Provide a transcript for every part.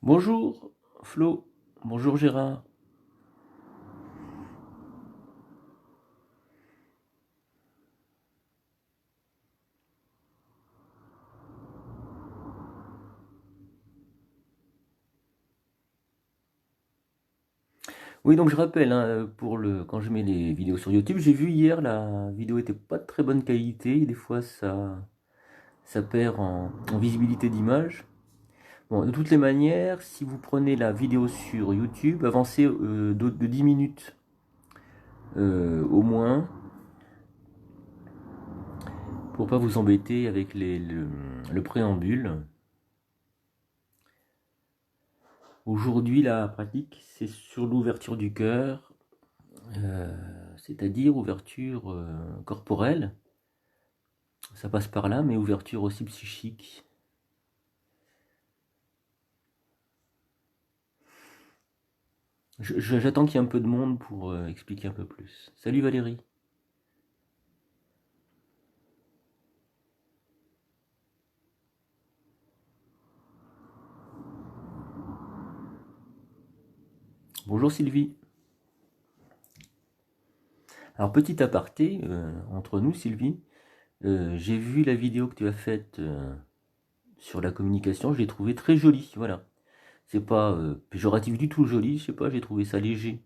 Bonjour Flo, bonjour Gérard. Oui, donc je rappelle, hein, quand je mets les vidéos sur YouTube, j'ai vu hier la vidéo était pas de très bonne qualité, des fois ça perd en visibilité d'image. Bon, de toutes les manières, si vous prenez la vidéo sur YouTube, avancez de 10 minutes au moins, pour pas vous embêter avec le préambule. Aujourd'hui, la pratique, c'est sur l'ouverture du cœur, c'est-à-dire ouverture corporelle. Ça passe par là, mais ouverture aussi psychique. J'attends qu'il y ait un peu de monde pour expliquer un peu plus. Salut Valérie. Bonjour Sylvie. Alors petit aparté, entre nous Sylvie, j'ai vu la vidéo que tu as faite sur la communication, je l'ai trouvée très jolie, voilà. C'est pas péjoratif du tout joli, je sais pas, j'ai trouvé ça léger.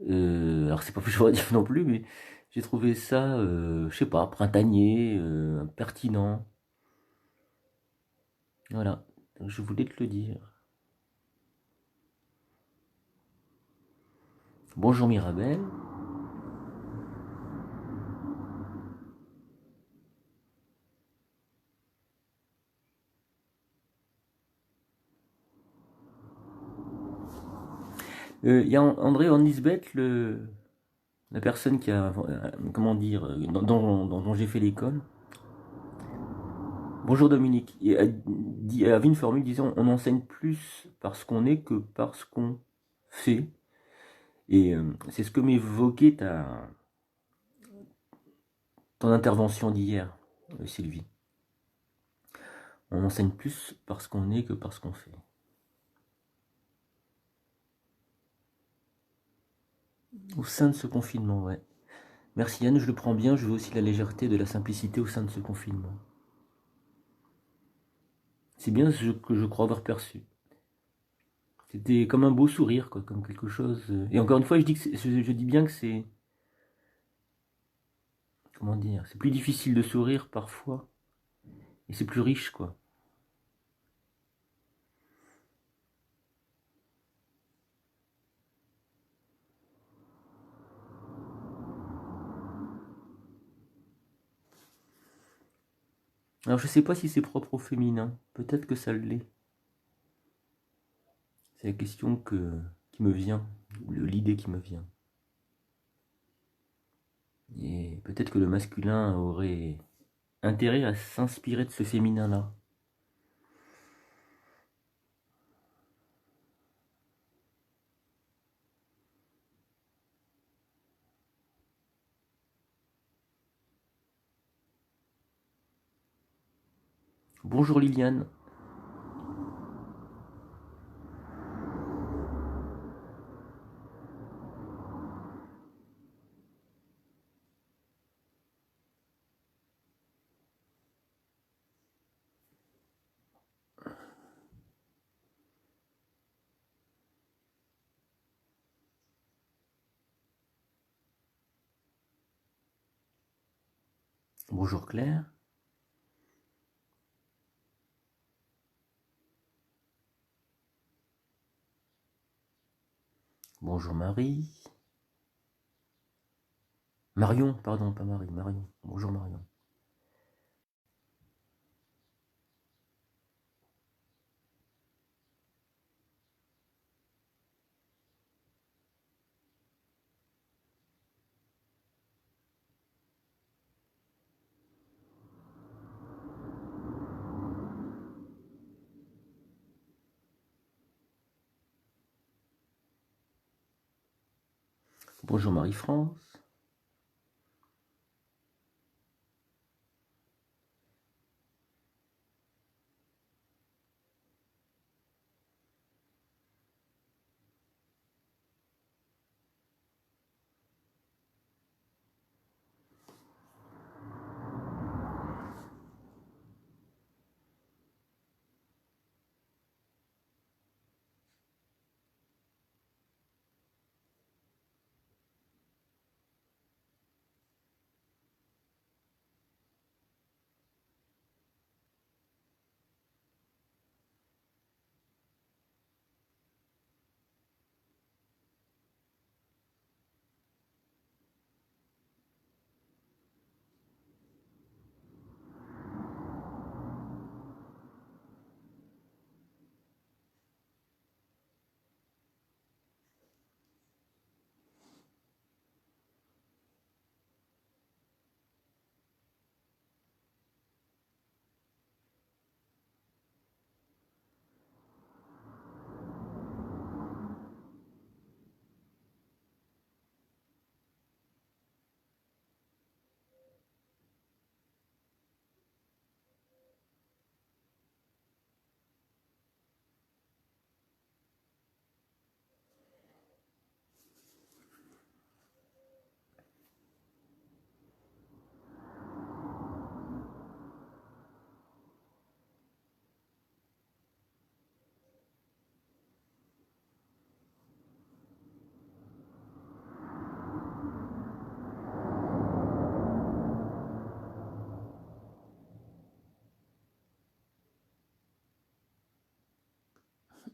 Alors c'est pas péjoratif non plus, mais j'ai trouvé ça, je sais pas, printanier, pertinent. Voilà, donc je voulais te le dire. Bonjour Mirabelle. Il y a André Van Lisbeth, la personne qui a, comment dire, dont j'ai fait l'école. Bonjour Dominique. Elle avait une formule disant on enseigne plus parce qu'on est que parce qu'on fait. Et c'est ce que m'évoquait ton intervention d'hier, Sylvie. On enseigne plus parce qu'on est que parce qu'on fait. Au sein de ce confinement, ouais. Merci Anne, je le prends bien, je veux aussi la légèreté de la simplicité au sein de ce confinement. C'est bien ce que je crois avoir perçu. C'était comme un beau sourire, quoi, comme quelque chose. Et encore une fois, je dis bien que c'est, comment dire, c'est plus difficile de sourire parfois, et c'est plus riche, quoi. Alors je sais pas si c'est propre au féminin, peut-être que ça l'est. C'est la question qui me vient, l'idée qui me vient. Et peut-être que le masculin aurait intérêt à s'inspirer de ce féminin-là. Bonjour Liliane. Bonjour Claire. Bonjour Marie. Marion, pardon, pas Marie, Marion. Bonjour Marion. Bonjour Marie-France.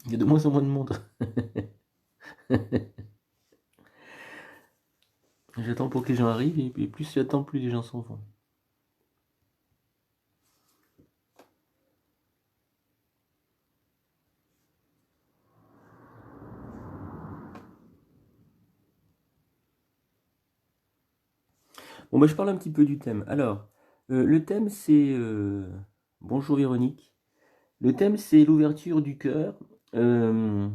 Il y a de moins en moins de monde. J'attends pour que les gens arrivent, et puis plus j'attends, plus les gens s'en vont. Bon, bah, je parle un petit peu du thème. Alors, le thème, c'est... bonjour Véronique. Le thème, c'est l'ouverture du cœur. Euh,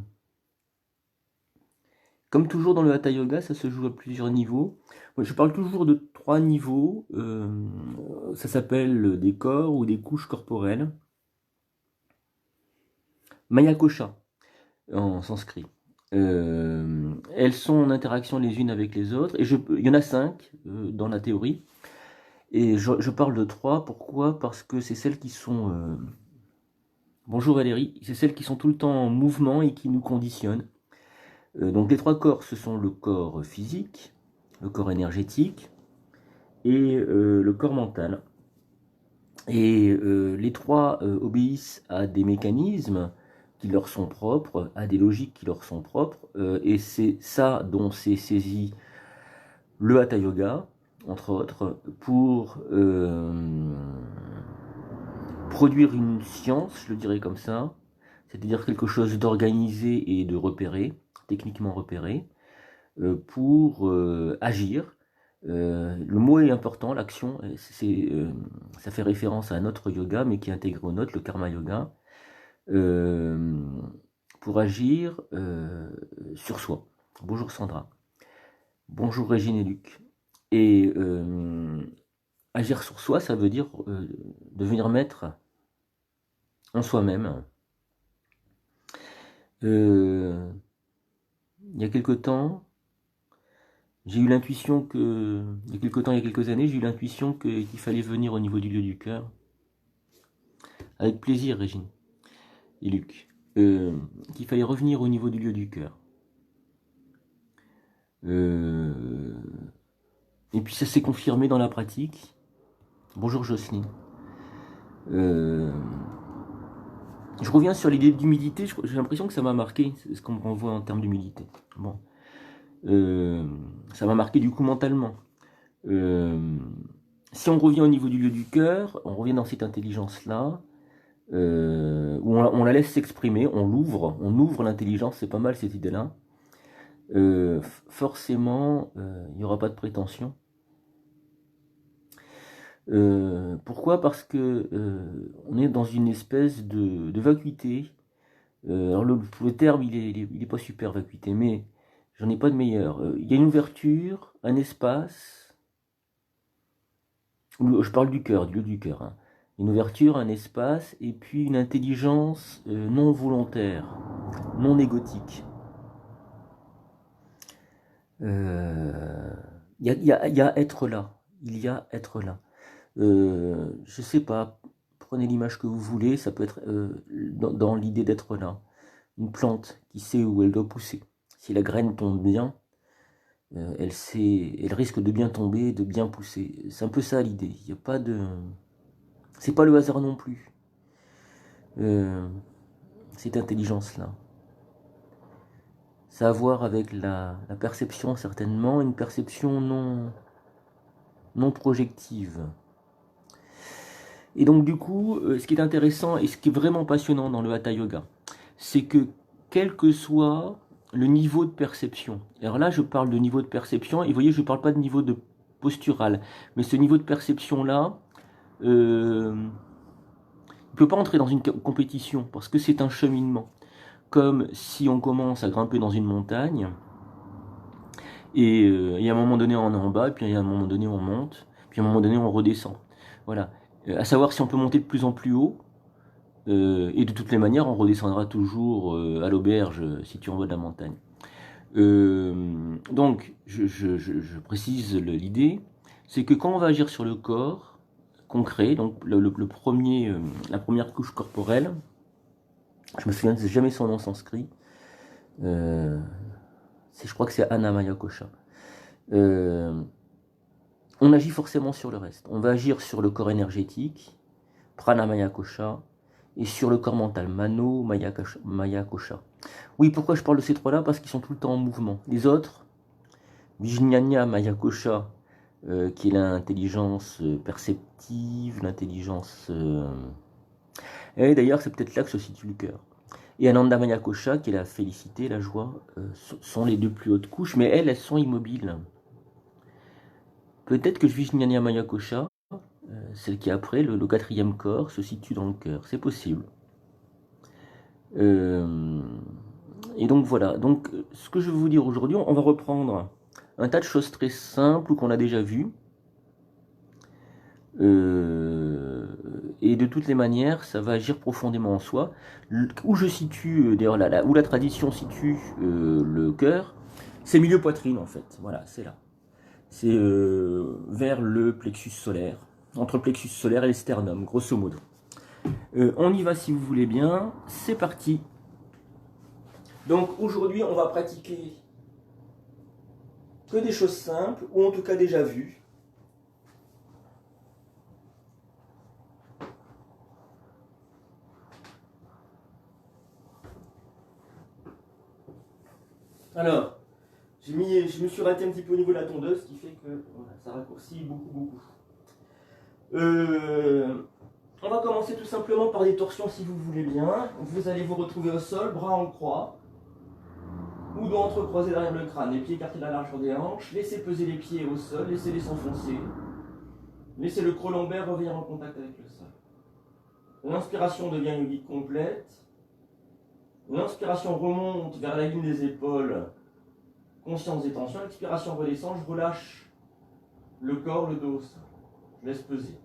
Comme toujours dans le Hatha Yoga, ça se joue à plusieurs niveaux. Moi, je parle toujours de 3 niveaux. Ça s'appelle des corps ou des couches corporelles. Maya Kosha, en sanskrit. Elles sont en interaction les unes avec les autres. Et il y en a 5 dans la théorie. Et je parle de 3. Pourquoi? Parce que c'est celles qui sont... bonjour Valérie. C'est celles qui sont tout le temps en mouvement et qui nous conditionnent. Donc les 3 corps, ce sont le corps physique, le corps énergétique et le corps mental. Et les 3 obéissent à des mécanismes qui leur sont propres, à des logiques qui leur sont propres, et c'est ça dont s'est saisi le Hatha Yoga, entre autres, pour produire une science, je le dirais comme ça, c'est-à-dire quelque chose d'organisé et de repéré, techniquement repéré, pour agir. Le mot est important, l'action, ça fait référence à un autre yoga, mais qui est intégré au nôtre, le karma yoga, euh, pour agir sur soi. Bonjour Sandra. Bonjour Régine et Luc. Et agir sur soi, ça veut dire devenir maître en soi-même. Il y a quelque temps, j'ai eu l'intuition que, il y a quelques années, j'ai eu l'intuition qu'il fallait venir au niveau du lieu du cœur. Avec plaisir, Régine et Luc. Qu'il fallait revenir au niveau du lieu du cœur. Et puis ça s'est confirmé dans la pratique. Bonjour Jocelyne. Je reviens sur l'idée d'humilité, j'ai l'impression que ça m'a marqué, c'est ce qu'on me renvoie en termes d'humilité. Bon. Ça m'a marqué du coup mentalement. Si on revient au niveau du lieu du cœur, on revient dans cette intelligence-là, où on la laisse s'exprimer, on ouvre l'intelligence, c'est pas mal cette idée-là. Forcément, il n'y aura pas de prétention. Pourquoi? Parce que on est dans une espèce de vacuité. Alors le terme, il est pas super vacuité, mais j'en ai pas de meilleur. Il y a une ouverture, un espace. Je parle du cœur, du lieu du cœur. Hein. Une ouverture, un espace, et puis une intelligence non volontaire, non égotique. Il y a être là. Il y a être là. Je sais pas, prenez l'image que vous voulez, ça peut être dans l'idée d'être là. Une plante qui sait où elle doit pousser. Si la graine tombe bien, elle risque de bien tomber, de bien pousser. C'est un peu ça l'idée. Il y a pas de, c'est pas le hasard non plus. Cette intelligence-là. Ça a à voir avec la perception certainement, une perception non projective. Et donc du coup, ce qui est intéressant et ce qui est vraiment passionnant dans le Hatha Yoga, c'est que quel que soit le niveau de perception, alors là je parle de niveau de perception, et vous voyez je ne parle pas de niveau de postural, mais ce niveau de perception-là, il ne peut pas entrer dans une compétition, parce que c'est un cheminement. Comme si on commence à grimper dans une montagne, et il y a un moment donné on est en bas, et puis il y a un moment donné on monte, puis à un moment donné on redescend. Voilà. À savoir si on peut monter de plus en plus haut, et de toutes les manières, on redescendra toujours à l'auberge située en bas de la montagne. Donc, je précise l'idée, c'est que quand on va agir sur le corps concret, donc la première couche corporelle, je me souviens jamais son nom sanskrit, je crois que c'est Annamaya Kosha. On agit forcément sur le reste. On va agir sur le corps énergétique, Pranamaya Kosha, et sur le corps mental, Mano, Maya, Kosha. Oui, pourquoi je parle de ces trois-là? Parce qu'ils sont tout le temps en mouvement. Les autres, Vijnana, Maya, Kosha, qui est l'intelligence perceptive, l'intelligence... Et d'ailleurs, c'est peut-être là que se situe le cœur. Et Ananda Maya Kosha, qui est la félicité, la joie, sont les deux plus hautes couches, mais elles sont immobiles. Peut-être que Vijnana Maya Kosha, celle qui est après, le quatrième corps, se situe dans le cœur. C'est possible. Et donc voilà. Donc, ce que je veux vous dire aujourd'hui, on va reprendre un tas de choses très simples qu'on a déjà vues. Et de toutes les manières, ça va agir profondément en soi. Où je situe, d'ailleurs, où la tradition situe le cœur, c'est milieu poitrine en fait. Voilà, c'est là. C'est vers le plexus solaire, entre le plexus solaire et le sternum, grosso modo. On y va si vous voulez bien. C'est parti. Donc aujourd'hui, on va pratiquer que des choses simples, ou en tout cas déjà vues. Alors, je me suis raté un petit peu au niveau de la tondeuse, ce qui fait que voilà, ça raccourcit beaucoup. On va commencer tout simplement par des torsions si vous voulez bien. Vous allez vous retrouver au sol, bras en croix, ou doigts entrecroisés derrière le crâne, les pieds écartés de la largeur des hanches. Laissez peser les pieds au sol, laissez-les s'enfoncer. Laissez le creux lombaire revenir en contact avec le sol. L'inspiration devient yogique complète. L'inspiration remonte vers la ligne des épaules, conscience des tensions. L'expiration redescend, je relâche le corps, le dos au sol. Je laisse peser.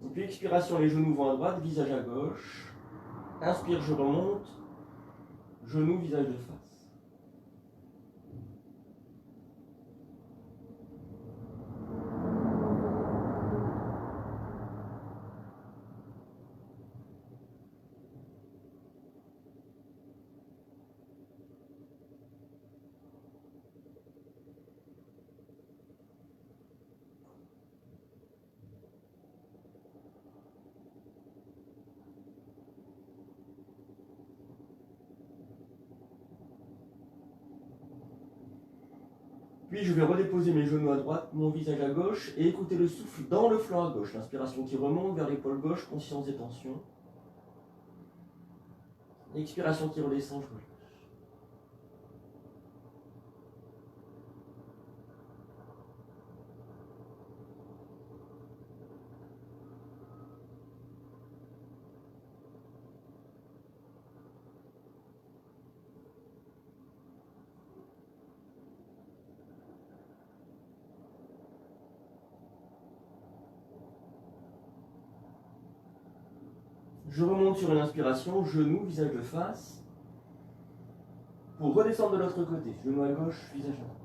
Et puis expiration, les genoux vont à droite, visage à gauche. Inspire, je remonte. Genoux, visage de face. Puis je vais redéposer mes genoux à droite, mon visage à gauche et écouter le souffle dans le flanc à gauche. L'inspiration qui remonte vers l'épaule gauche, conscience des tensions. L'expiration qui redescend, je relâche. Je remonte sur une inspiration, genoux, visage de face, pour redescendre de l'autre côté. Genou à gauche, visage à droite.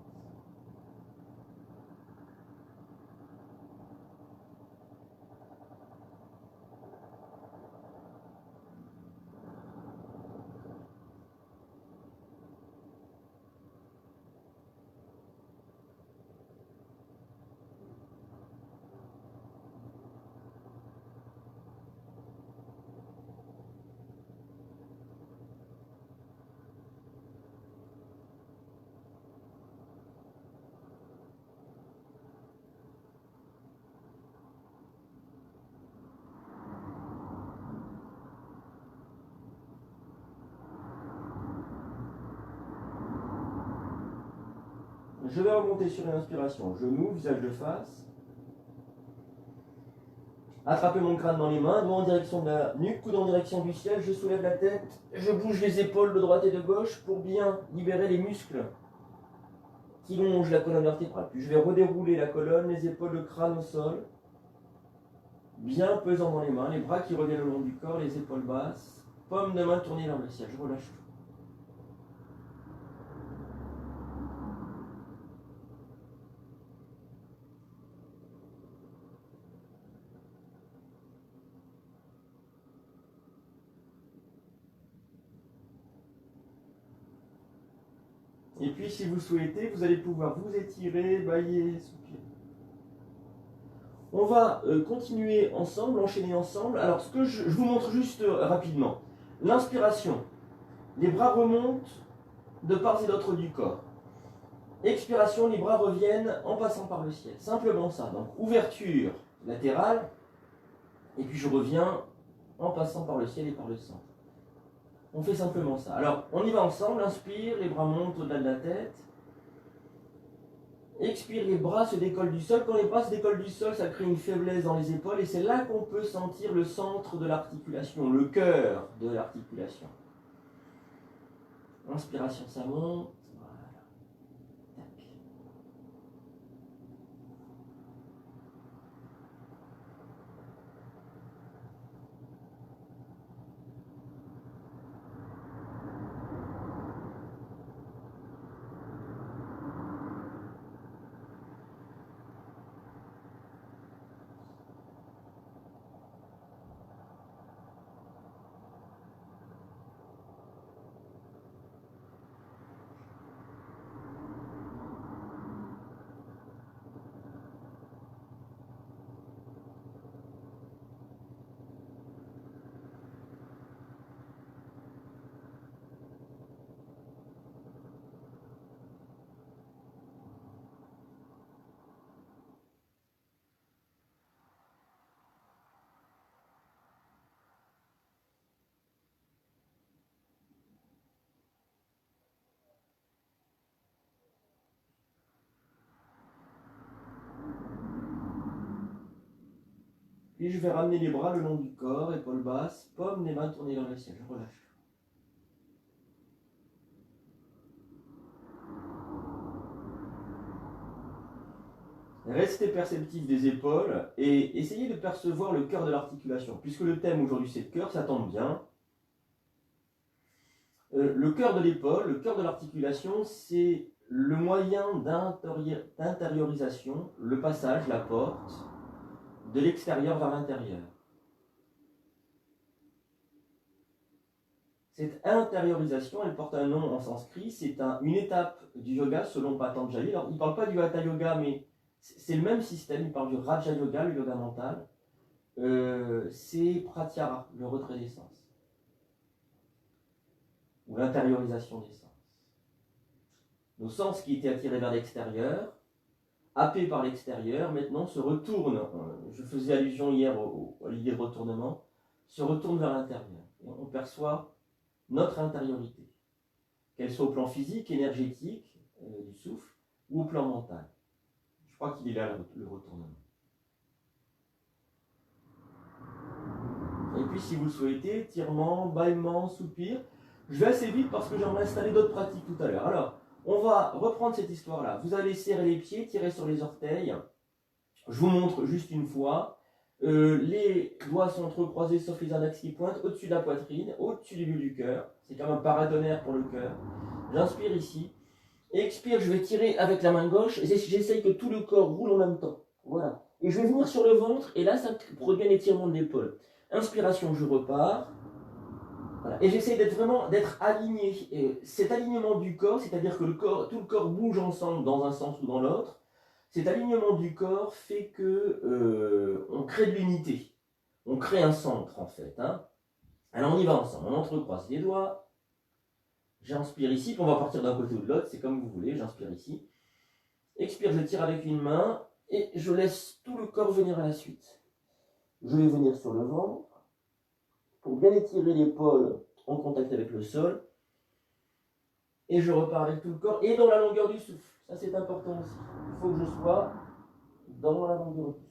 Je vais remonter sur une inspiration, genoux, visage de face. Attrapez mon crâne dans les mains, doigt en direction de la nuque, coude en direction du ciel, je soulève la tête, je bouge les épaules de droite et de gauche pour bien libérer les muscles qui longent la colonne vertébrale. Puis je vais redérouler la colonne, les épaules, le crâne au sol, bien pesant dans les mains, les bras qui reviennent le long du corps, les épaules basses, paume de main tournée vers le ciel, je relâche tout. Et puis, si vous souhaitez, vous allez pouvoir vous étirer, bâiller, soupirer. On va continuer ensemble, enchaîner ensemble. Alors, ce que je vous montre juste rapidement. L'inspiration. Les bras remontent de part et d'autre du corps. Expiration, les bras reviennent en passant par le ciel. Simplement ça. Donc, ouverture latérale. Et puis, je reviens en passant par le ciel et par le centre. On fait simplement ça. Alors, on y va ensemble. Inspire, les bras montent au-delà de la tête. Expire, les bras se décollent du sol. Quand les bras se décollent du sol, ça crée une faiblesse dans les épaules. Et c'est là qu'on peut sentir le centre de l'articulation, le cœur de l'articulation. Inspiration, ça monte. Voilà. Tac. Puis je vais ramener les bras le long du corps, épaules basses, paume des mains tournées vers le ciel. Je relâche. Restez perceptif des épaules et essayez de percevoir le cœur de l'articulation. Puisque le thème aujourd'hui c'est le cœur, ça tombe bien. Le cœur de l'épaule, le cœur de l'articulation, c'est le moyen d'intériorisation, le passage, la porte, de l'extérieur vers l'intérieur. Cette intériorisation, elle porte un nom en sanskrit, c'est une étape du yoga selon Patanjali. Alors, il ne parle pas du Hatha Yoga, mais c'est le même système, il parle du Raja Yoga, le yoga mental. C'est Pratyahara, le retrait des sens. Ou l'intériorisation des sens. Nos sens qui étaient attirés vers l'extérieur, happés par l'extérieur, maintenant se retournent, je faisais allusion hier à l'idée de retournement, se retournent vers l'intérieur. Et on perçoit notre intériorité, qu'elle soit au plan physique, énergétique, du souffle, ou au plan mental. Je crois qu'il est là le retournement. Et puis si vous le souhaitez, étirement, bâillement, soupir. Je vais assez vite parce que j'aimerais installer d'autres pratiques tout à l'heure. Alors, on va reprendre cette histoire-là. Vous allez serrer les pieds, tirer sur les orteils. Je vous montre juste une fois. Les doigts sont entrecroisés sauf les index qui pointent au-dessus de la poitrine, au-dessus du milieu du cœur. C'est comme un paratonnerre pour le cœur. J'inspire ici. Expire, je vais tirer avec la main gauche. J'essaye que tout le corps roule en même temps. Voilà. Et je vais venir sur le ventre. Et là, ça produit un étirement de l'épaule. Inspiration, je repars. Voilà. Et j'essaye d'être aligné. Et cet alignement du corps, c'est-à-dire que tout le corps bouge ensemble dans un sens ou dans l'autre. Cet alignement du corps fait que on crée de l'unité. On crée un centre en fait. Hein. Alors on y va ensemble. On entrecroise les doigts. J'inspire ici. Puis on va partir d'un côté ou de l'autre. C'est comme vous voulez. J'inspire ici. Expire, je tire avec une main. Et je laisse tout le corps venir à la suite. Je vais venir sur le ventre. Pour bien étirer l'épaule en contact avec le sol. Et je repars avec tout le corps et dans la longueur du souffle. Ça c'est important aussi. Il faut que je sois dans la longueur du souffle.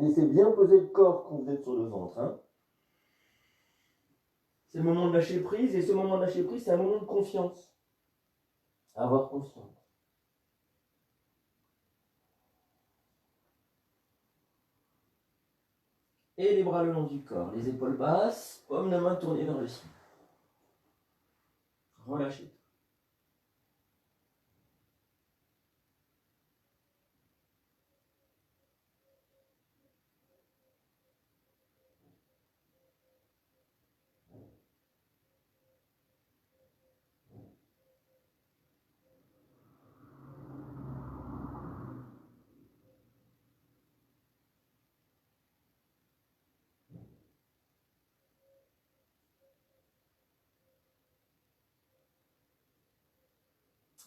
Laissez bien poser le corps quand vous êtes sur le ventre. Hein. C'est le moment de lâcher prise, et ce moment de lâcher prise, c'est un moment de confiance. Avoir confiance. Et les bras le long du corps, les épaules basses, paume de main tournée vers le ciel. Relâchez.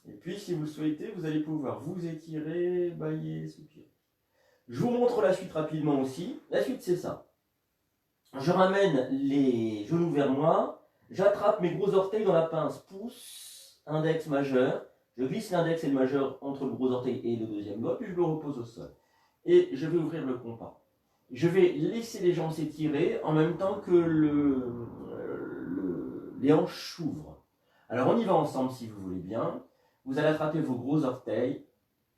Et puis, si vous le souhaitez, vous allez pouvoir vous étirer, bâiller, soupirer. Je vous montre la suite rapidement aussi. La suite, c'est ça. Je ramène les genoux vers moi, j'attrape mes gros orteils dans la pince, pouce, index majeur, je glisse l'index et le majeur entre le gros orteil et le deuxième doigt, puis je le repose au sol. Et je vais ouvrir le compas. Je vais laisser les jambes s'étirer en même temps que les hanches s'ouvrent. Alors on y va ensemble si vous voulez bien. Vous allez attraper vos gros orteils.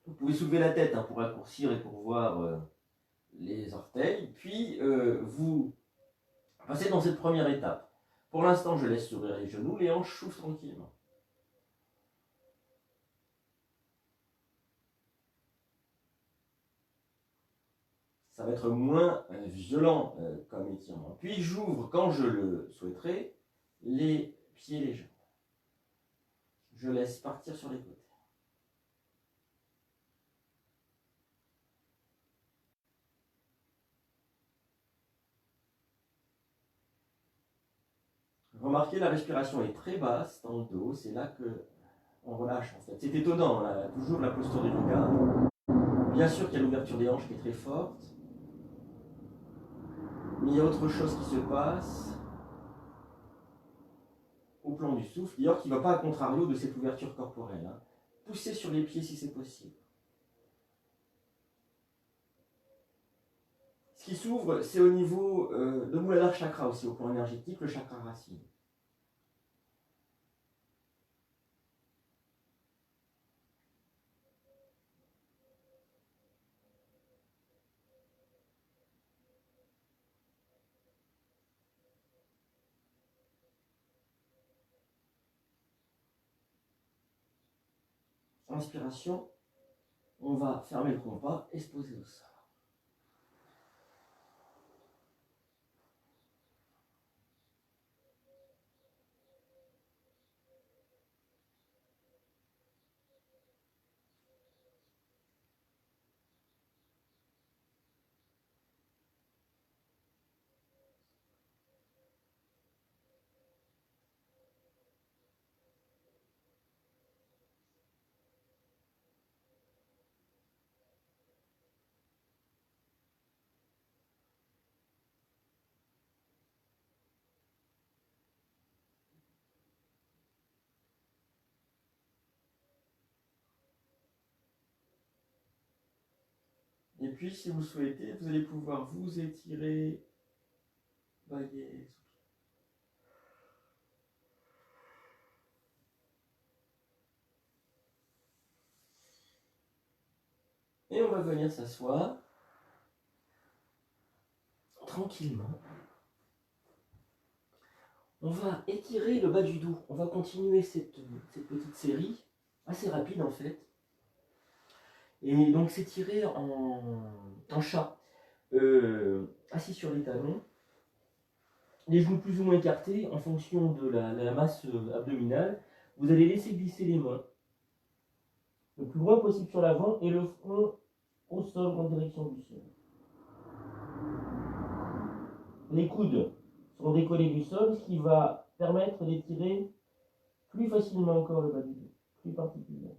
Vous pouvez soulever la tête pour raccourcir et pour voir les orteils. Puis vous passez dans cette première étape. Pour l'instant, je laisse s'ouvrir les genoux, les hanches s'ouvrent tranquillement. Ça va être moins violent comme étirement. Puis j'ouvre, quand je le souhaiterai, les pieds et les jambes. Je laisse partir sur les côtés. Remarquez, la respiration est très basse dans le dos, c'est là que on relâche en fait. C'est étonnant, là, toujours la posture du yoga. Bien sûr qu'il y a l'ouverture des hanches qui est très forte, mais il y a autre chose qui se passe au plan du souffle, d'ailleurs qui ne va pas à contrario de cette ouverture corporelle. Poussez sur les pieds si c'est possible. Ce qui s'ouvre, c'est au niveau de Muladhara chakra aussi, au plan énergétique, le chakra racine. Inspiration, on va fermer le compas et se poser au sol. Et puis, si vous le souhaitez, vous allez pouvoir vous étirer, bailler, et on va venir s'asseoir tranquillement. On va étirer le bas du dos. On va continuer cette petite série, assez rapide en fait. Et donc s'étirer en chat, assis sur les talons, les genoux plus ou moins écartés en fonction de la masse abdominale. Vous allez laisser glisser les mains le plus loin possible sur l'avant et le front au sol en direction du sol. Les coudes seront décollés du sol, ce qui va permettre d'étirer plus facilement encore le bas du dos, plus particulièrement.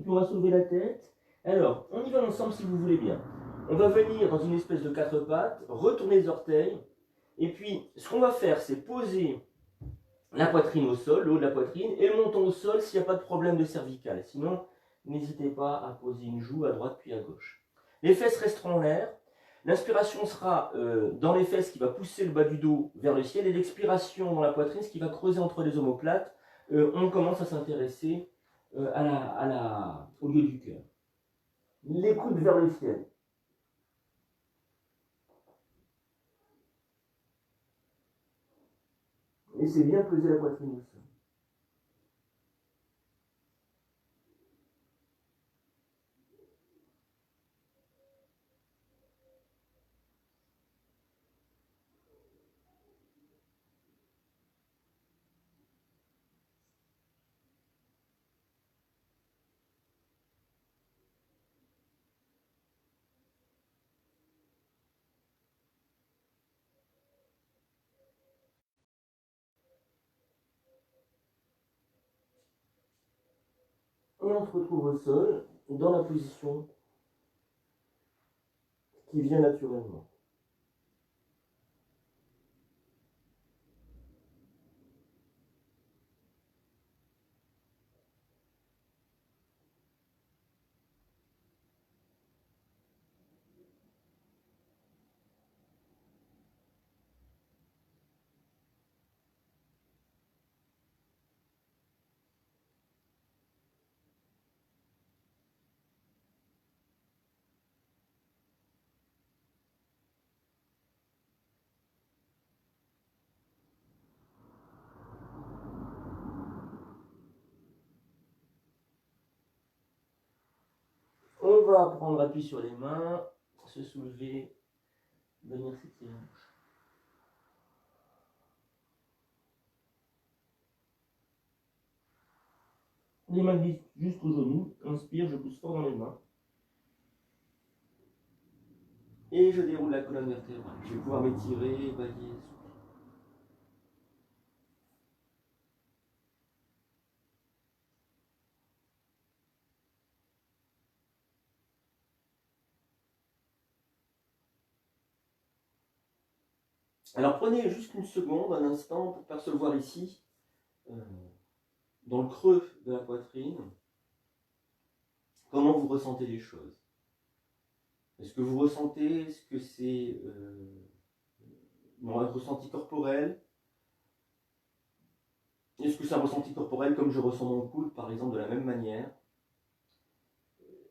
puis on va soulever la tête. Alors, on y va ensemble si vous voulez bien. On va venir dans une espèce de quatre pattes, retourner les orteils, et puis ce qu'on va faire, c'est poser la poitrine au sol, le haut de la poitrine, et le menton au sol s'il n'y a pas de problème de cervical. Sinon, n'hésitez pas à poser une joue à droite puis à gauche. Les fesses resteront en l'air. L'inspiration sera dans les fesses qui va pousser le bas du dos vers le ciel, et l'expiration dans la poitrine, ce qui va creuser entre les omoplates. On commence à s'intéresser au lieu du cœur. Les coudes vers le ciel. Laissez bien peser la poitrine au sol. Et on se retrouve au sol, dans la position qui vient naturellement. On va prendre appui sur les mains, se soulever, venir s'étirer. Les mains glissent jusqu'aux genoux. Inspire, je pousse fort dans les mains. Et je déroule la colonne vertébrale. Je vais pouvoir m'étirer, bailler, souffler. Alors prenez juste une seconde, un instant, pour percevoir ici, dans le creux de la poitrine, comment vous ressentez les choses. Est-ce que vous ressentez, est-ce que c'est un ressenti corporel? Est-ce que c'est un ressenti corporel comme je ressens mon coude, par exemple, de la même manière?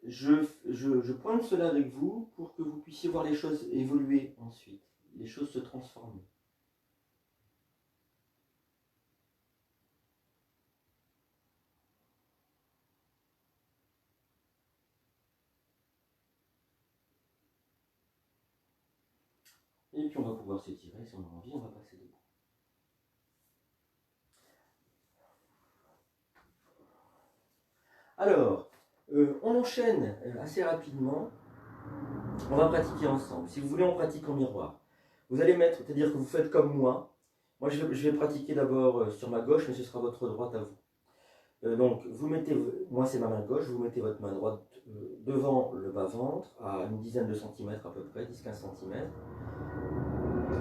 Je pointe cela avec vous pour que vous puissiez voir les choses évoluer ensuite, les choses se transformer. Et puis on va pouvoir s'étirer, si on a envie, on va passer debout. Alors, on enchaîne assez rapidement. On va pratiquer ensemble. Si vous voulez, on pratique en miroir. Vous allez mettre, c'est-à-dire que vous faites comme moi. Moi, je vais pratiquer d'abord sur ma gauche, mais ce sera votre droite à vous. Donc, vous mettez, moi c'est ma main gauche, vous mettez votre main droite devant le bas-ventre, à une dizaine de centimètres à peu près, 10-15 cm.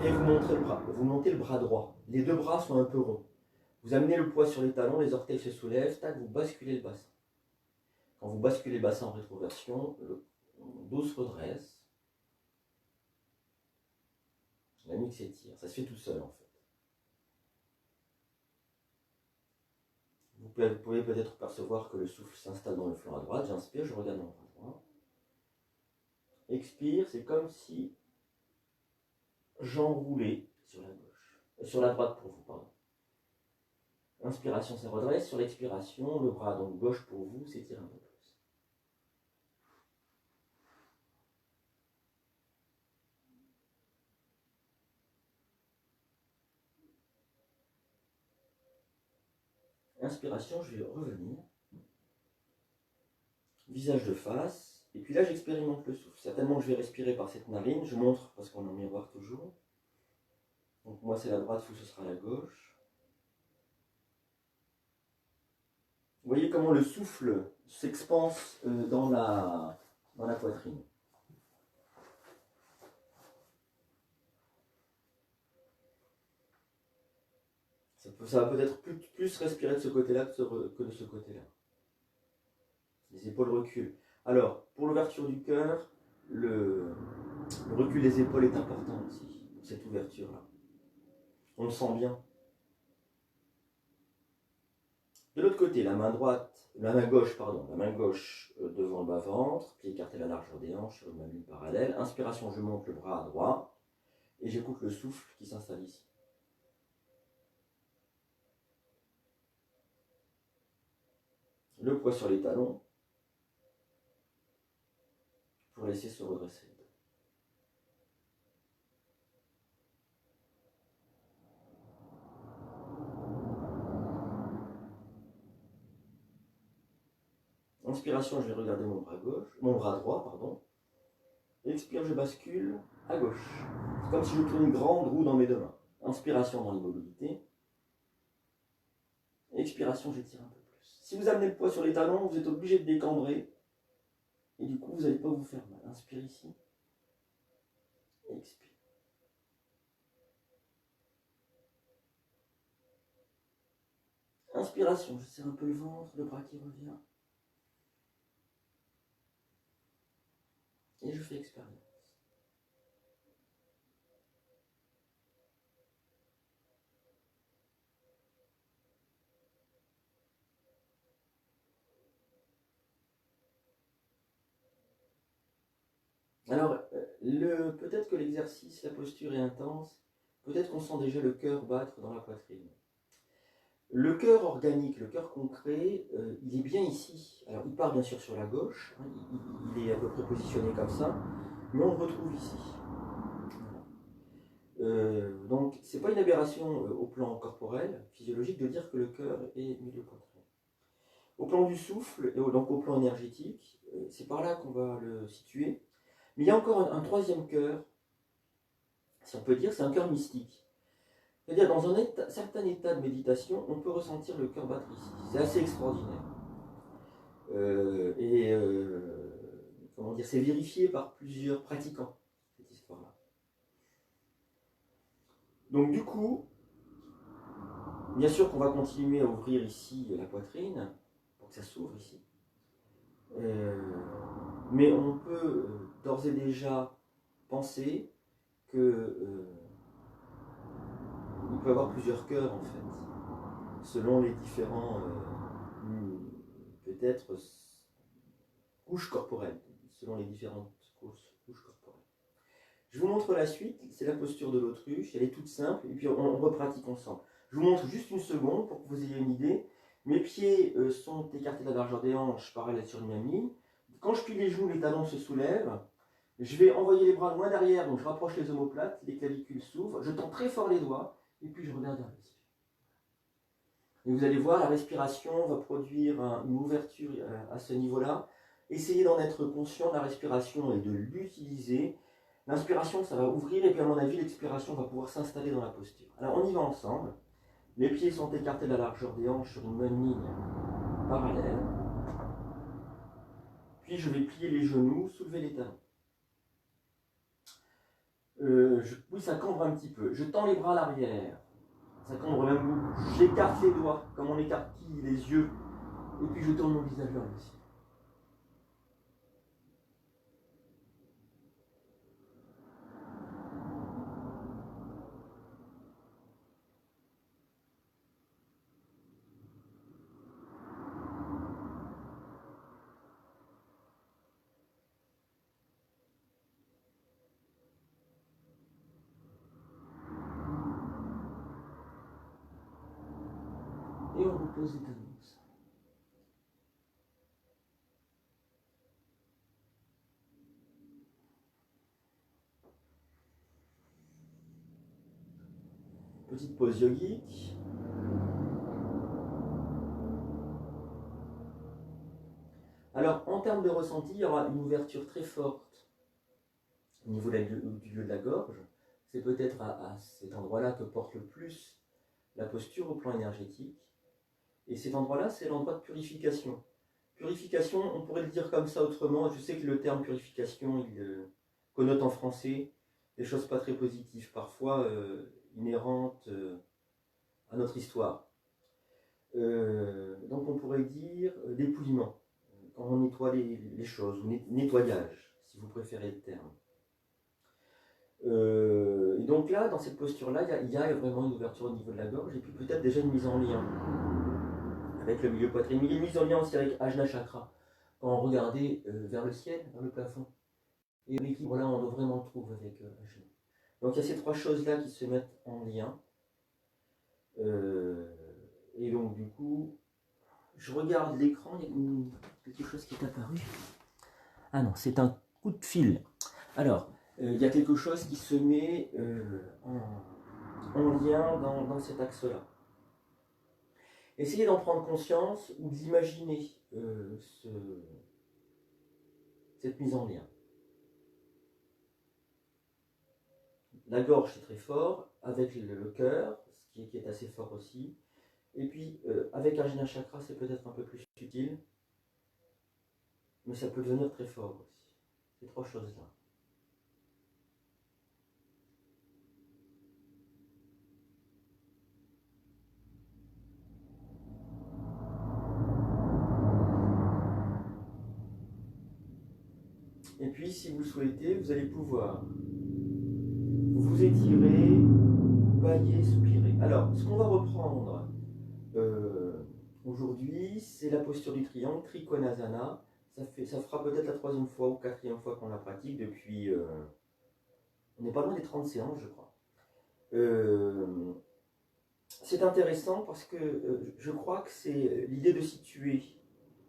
Et vous montez le bras droit. Les deux bras sont un peu ronds. Vous amenez le poids sur les talons, les orteils se soulèvent, tac, vous basculez le bassin. Quand vous basculez le bassin en rétroversion, le dos se redresse. La nuque s'étire. Ça se fait tout seul en fait. Vous pouvez peut-être percevoir que le souffle s'installe dans le flanc à droite. J'inspire, je regarde dans le bras droit. Expire, c'est comme si j'enroulais sur la gauche. Sur la droite pour vous, pardon. Inspiration, ça redresse. Sur l'expiration, le bras donc gauche pour vous s'étire un peu plus. Inspiration, je vais revenir. Visage de face. Et puis là, j'expérimente le souffle. Certainement que je vais respirer par cette narine. Je montre parce qu'on est en miroir toujours. Donc moi, c'est la droite, vous, ce sera la gauche. Vous voyez comment le souffle s'expanse dans la poitrine. Ça va peut-être plus respirer de ce côté-là que de ce côté-là. Les épaules reculent. Alors, pour l'ouverture du cœur, le recul des épaules est important aussi, pour cette ouverture-là. On le sent bien. De l'autre côté, la main gauche devant le bas-ventre, pied écarté à la largeur des hanches sur une main parallèle. Inspiration, je monte le bras à droite et j'écoute le souffle qui s'installe ici. Le poids sur les talons pour laisser se redresser. Inspiration, je vais regarder mon bras droit, pardon. Expire, je bascule à gauche. C'est comme si je tourne une grande roue dans mes deux mains. Inspiration dans l'immobilité. Expiration, j'étire un peu plus. Si vous amenez le poids sur les talons, vous êtes obligé de décambrer. Et du coup, vous n'allez pas vous faire mal. Inspire ici. Expire. Inspiration, je serre un peu le ventre, le bras qui revient. Et je fais expérience. Alors, peut-être que l'exercice, la posture est intense. Peut-être qu'on sent déjà le cœur battre dans la poitrine. Le cœur organique, le cœur concret, il est bien ici. Alors, il part bien sûr sur la gauche. Hein, il est à peu près positionné comme ça. Mais on le retrouve ici. Donc, ce n'est pas une aberration au plan corporel, physiologique, de dire que le cœur est milieu poitrine. Au plan du souffle, et donc au plan énergétique, c'est par là qu'on va le situer. Mais il y a encore un troisième cœur, si on peut dire, c'est un cœur mystique. C'est-à-dire, dans un certain état de méditation, on peut ressentir le cœur battre ici. C'est assez extraordinaire. Comment dire, c'est vérifié par plusieurs pratiquants, cette histoire-là. Donc du coup, bien sûr qu'on va continuer à ouvrir ici la poitrine, pour que ça s'ouvre ici. Mais on peut d'ores et déjà penser que il peut y avoir plusieurs cœurs en fait, selon les différents, peut-être, couches corporelles, selon les différentes couches corporelles. Je vous montre la suite, c'est la posture de l'autruche, elle est toute simple, et puis on repratique ensemble. Je vous montre juste une seconde pour que vous ayez une idée. Mes pieds sont écartés de la largeur des hanches, parallèles sur une même ligne. Quand je plie les genoux, les talons se soulèvent. Je vais envoyer les bras loin derrière, donc je rapproche les omoplates, les clavicules s'ouvrent, je tends très fort les doigts, et puis je regarde vers l'expire. Et vous allez voir, la respiration va produire une ouverture à ce niveau-là. Essayez d'en être conscient de la respiration et de l'utiliser. L'inspiration, ça va ouvrir, et puis à mon avis, l'expiration va pouvoir s'installer dans la posture. Alors on y va ensemble. Les pieds sont écartés de la largeur des hanches sur une même ligne parallèle. Puis je vais plier les genoux, soulever les talons. Oui, ça cambre un petit peu. Je tends les bras à l'arrière. Ça cambre même beaucoup. J'écarte les doigts, comme on écarquille les yeux. Et puis je tourne mon visage vers le ciel. Et on repose les talons. Petite pause yogique. Alors, en termes de ressenti, il y aura une ouverture très forte au niveau du lieu de la gorge. C'est peut-être à cet endroit-là que porte le plus la posture au plan énergétique. Et cet endroit-là, c'est l'endroit de purification. Purification, on pourrait le dire comme ça autrement. Je sais que le terme purification, il connote en français des choses pas très positives, parfois inhérentes à notre histoire. Donc on pourrait dire dépouillement, quand on nettoie les choses, ou nettoyage, si vous préférez le terme. Et donc là, dans cette posture-là, il y a vraiment une ouverture au niveau de la gorge, et puis peut-être déjà une mise en lien avec le milieu poitrine. Mais il y a une mise en lien aussi avec Ajna Chakra, quand on regardait vers le ciel, vers le plafond. Et l'équilibre là, on doit vraiment le trouver avec Ajna. Donc il y a ces trois choses-là qui se mettent en lien. Et donc du coup, je regarde l'écran, il y a quelque chose qui est apparu. Ah non, c'est un coup de fil. Alors, il y a quelque chose qui se met en lien dans cet axe-là. Essayez d'en prendre conscience ou d'imaginer cette mise en lien. La gorge, c'est très fort, avec le cœur, ce qui est assez fort aussi. Et puis, avec Ajna Chakra, c'est peut-être un peu plus subtil, mais ça peut devenir très fort aussi. Ces trois choses-là. Et puis, si vous le souhaitez, vous allez pouvoir vous étirer, bailler, soupirer. Alors, ce qu'on va reprendre aujourd'hui, c'est la posture du triangle, Trikonasana. Ça fera peut-être la troisième fois ou quatrième fois qu'on la pratique depuis... on n'est pas loin des 30 séances, je crois. C'est intéressant parce que je crois que c'est l'idée de situer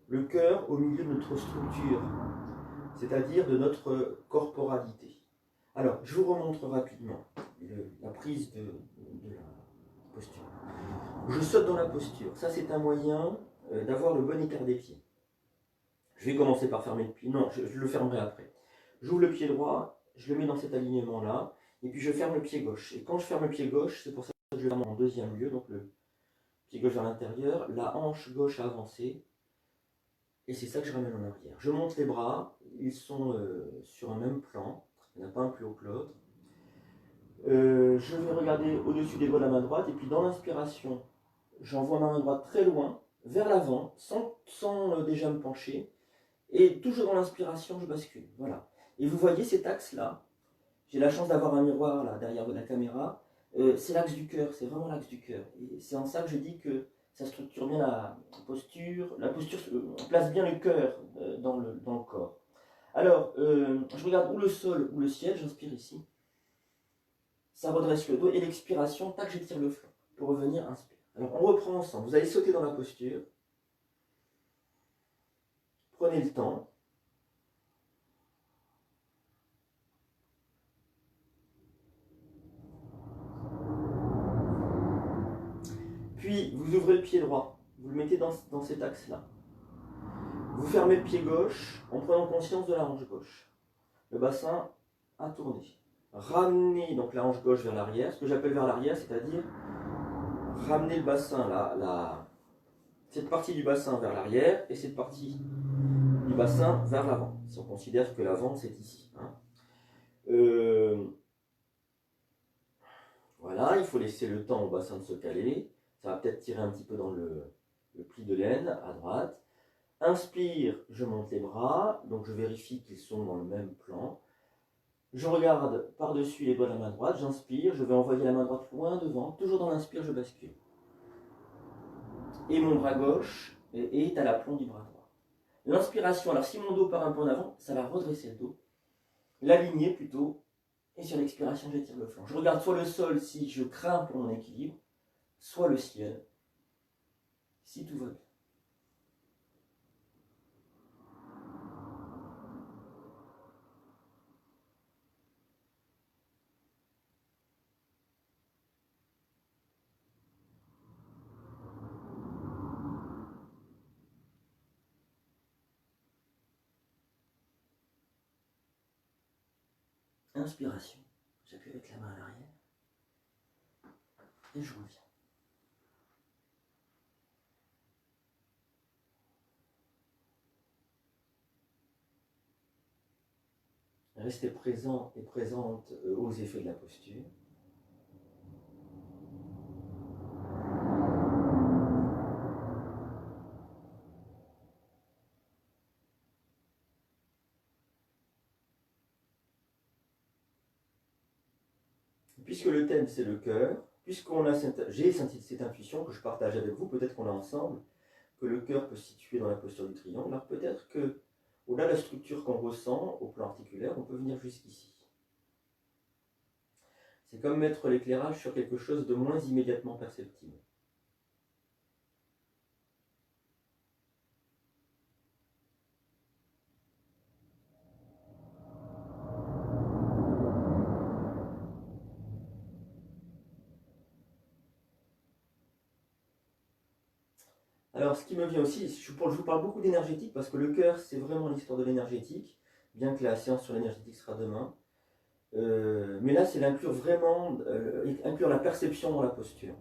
le cœur au milieu de notre structure, c'est-à-dire de notre corporalité. Alors, je vous remontre rapidement la prise de la posture. Je saute dans la posture. Ça, c'est un moyen d'avoir le bon écart des pieds. Je vais commencer par fermer le pied. Non, je le fermerai après. J'ouvre le pied droit, je le mets dans cet alignement-là, et puis je ferme le pied gauche. Et quand je ferme le pied gauche, c'est pour ça que je le ferme en deuxième lieu, donc le pied gauche vers l'intérieur, la hanche gauche à avancer, et c'est ça que je ramène en arrière. Je monte les bras, ils sont sur un même plan, il n'y en a pas un plus haut que l'autre. Je vais regarder au-dessus des doigts de la main droite, et puis dans l'inspiration, j'envoie ma main droite très loin, vers l'avant, sans déjà me pencher, et toujours dans l'inspiration, je bascule. Voilà. Et vous voyez cet axe-là, j'ai la chance d'avoir un miroir là derrière la caméra, c'est l'axe du cœur, c'est vraiment l'axe du cœur. Et c'est en ça que je dis que ça structure bien la posture place bien le cœur dans le corps. Alors, je regarde ou le sol ou le ciel, j'inspire ici. Ça redresse le dos et l'expiration, tac, j'étire le flanc pour revenir, inspire. Alors, on reprend ensemble. Vous allez sauter dans la posture. Prenez le temps. Puis, vous ouvrez le pied droit. Vous le mettez dans cet axe-là. Vous fermez le pied gauche en prenant conscience de la hanche gauche. Le bassin a tourné. Ramenez donc la hanche gauche vers l'arrière. Ce que j'appelle vers l'arrière, c'est-à-dire ramener le bassin, cette partie du bassin vers l'arrière et cette partie du bassin vers l'avant. Si on considère que l'avant, c'est ici. Hein. Voilà, il faut laisser le temps au bassin de se caler. Ça va peut-être tirer un petit peu dans le pli de laine à droite. Inspire, je monte les bras, donc je vérifie qu'ils sont dans le même plan. Je regarde par-dessus les doigts de la main droite, j'inspire, je vais envoyer la main droite loin devant, toujours dans l'inspire, je bascule. Et mon bras gauche est à l'aplomb du bras droit. L'inspiration, alors si mon dos part un peu en avant, ça va redresser le dos. L'aligner plutôt, et sur l'expiration, j'étire le flanc. Je regarde soit le sol si je crains pour mon équilibre, soit le ciel, si tout va bien. Inspiration, j'appuie avec la main à l'arrière, et je reviens. Restez présent et présente aux effets de la posture. Puisque le thème c'est le cœur, j'ai cette intuition que je partage avec vous, peut-être qu'on a ensemble, que le cœur peut se situer dans la posture du triangle, alors peut-être que, au-delà de la structure qu'on ressent au plan articulaire, on peut venir jusqu'ici. C'est comme mettre l'éclairage sur quelque chose de moins immédiatement perceptible. Alors, ce qui me vient aussi, je vous parle beaucoup d'énergétique parce que le cœur, c'est vraiment l'histoire de l'énergétique, bien que la séance sur l'énergétique sera demain. Mais là, c'est l'inclure vraiment, inclure la perception dans la posture.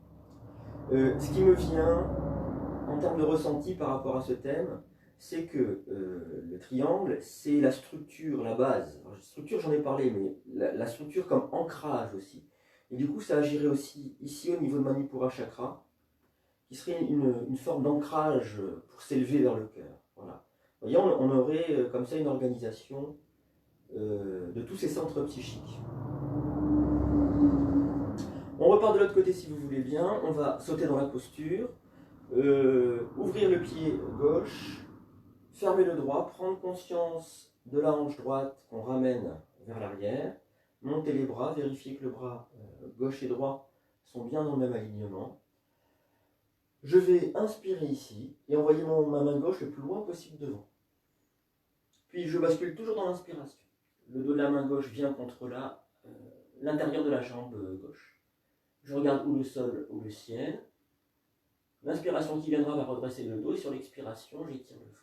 Ce qui me vient en termes de ressenti par rapport à ce thème, c'est que le triangle, c'est la structure, la base. Alors, structure, j'en ai parlé, mais la structure comme ancrage aussi. Et du coup, ça agirait aussi ici au niveau de Manipura Chakra, qui serait une forme d'ancrage pour s'élever vers le cœur. Voilà. Vous voyez, on aurait comme ça une organisation de tous ces centres psychiques. On repart de l'autre côté si vous voulez bien. On va sauter dans la posture, ouvrir le pied gauche, fermer le droit, prendre conscience de la hanche droite qu'on ramène vers l'arrière, monter les bras, vérifier que le bras gauche et droit sont bien dans le même alignement. Je vais inspirer ici et envoyer ma main gauche le plus loin possible devant. Puis je bascule toujours dans l'inspiration. Le dos de la main gauche vient contre l'intérieur de la jambe gauche. Je regarde ou le sol ou le ciel. L'inspiration qui viendra va redresser le dos et sur l'expiration, j'étire le flanc.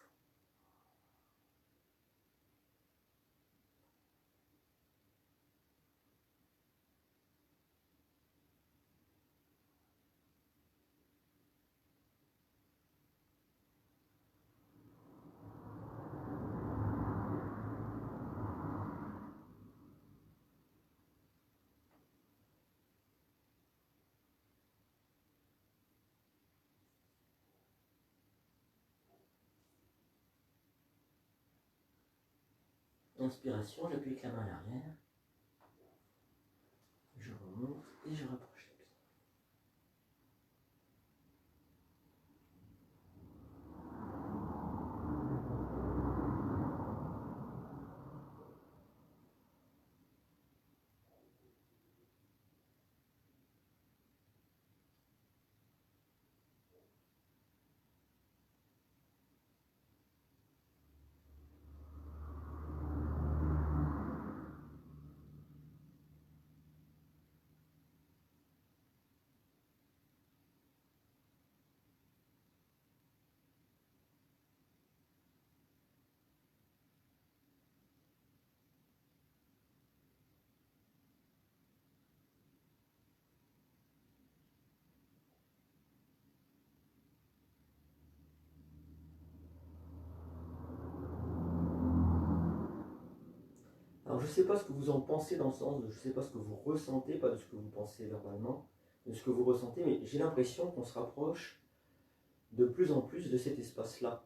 Inspiration, j'appuie avec la main à l'arrière. Je remonte et je rapproche les pieds. Alors je ne sais pas ce que vous en pensez dans le sens de je ne sais pas ce que vous ressentez, pas de ce que vous pensez verbalement, de ce que vous ressentez, mais j'ai l'impression qu'on se rapproche de plus en plus de cet espace-là,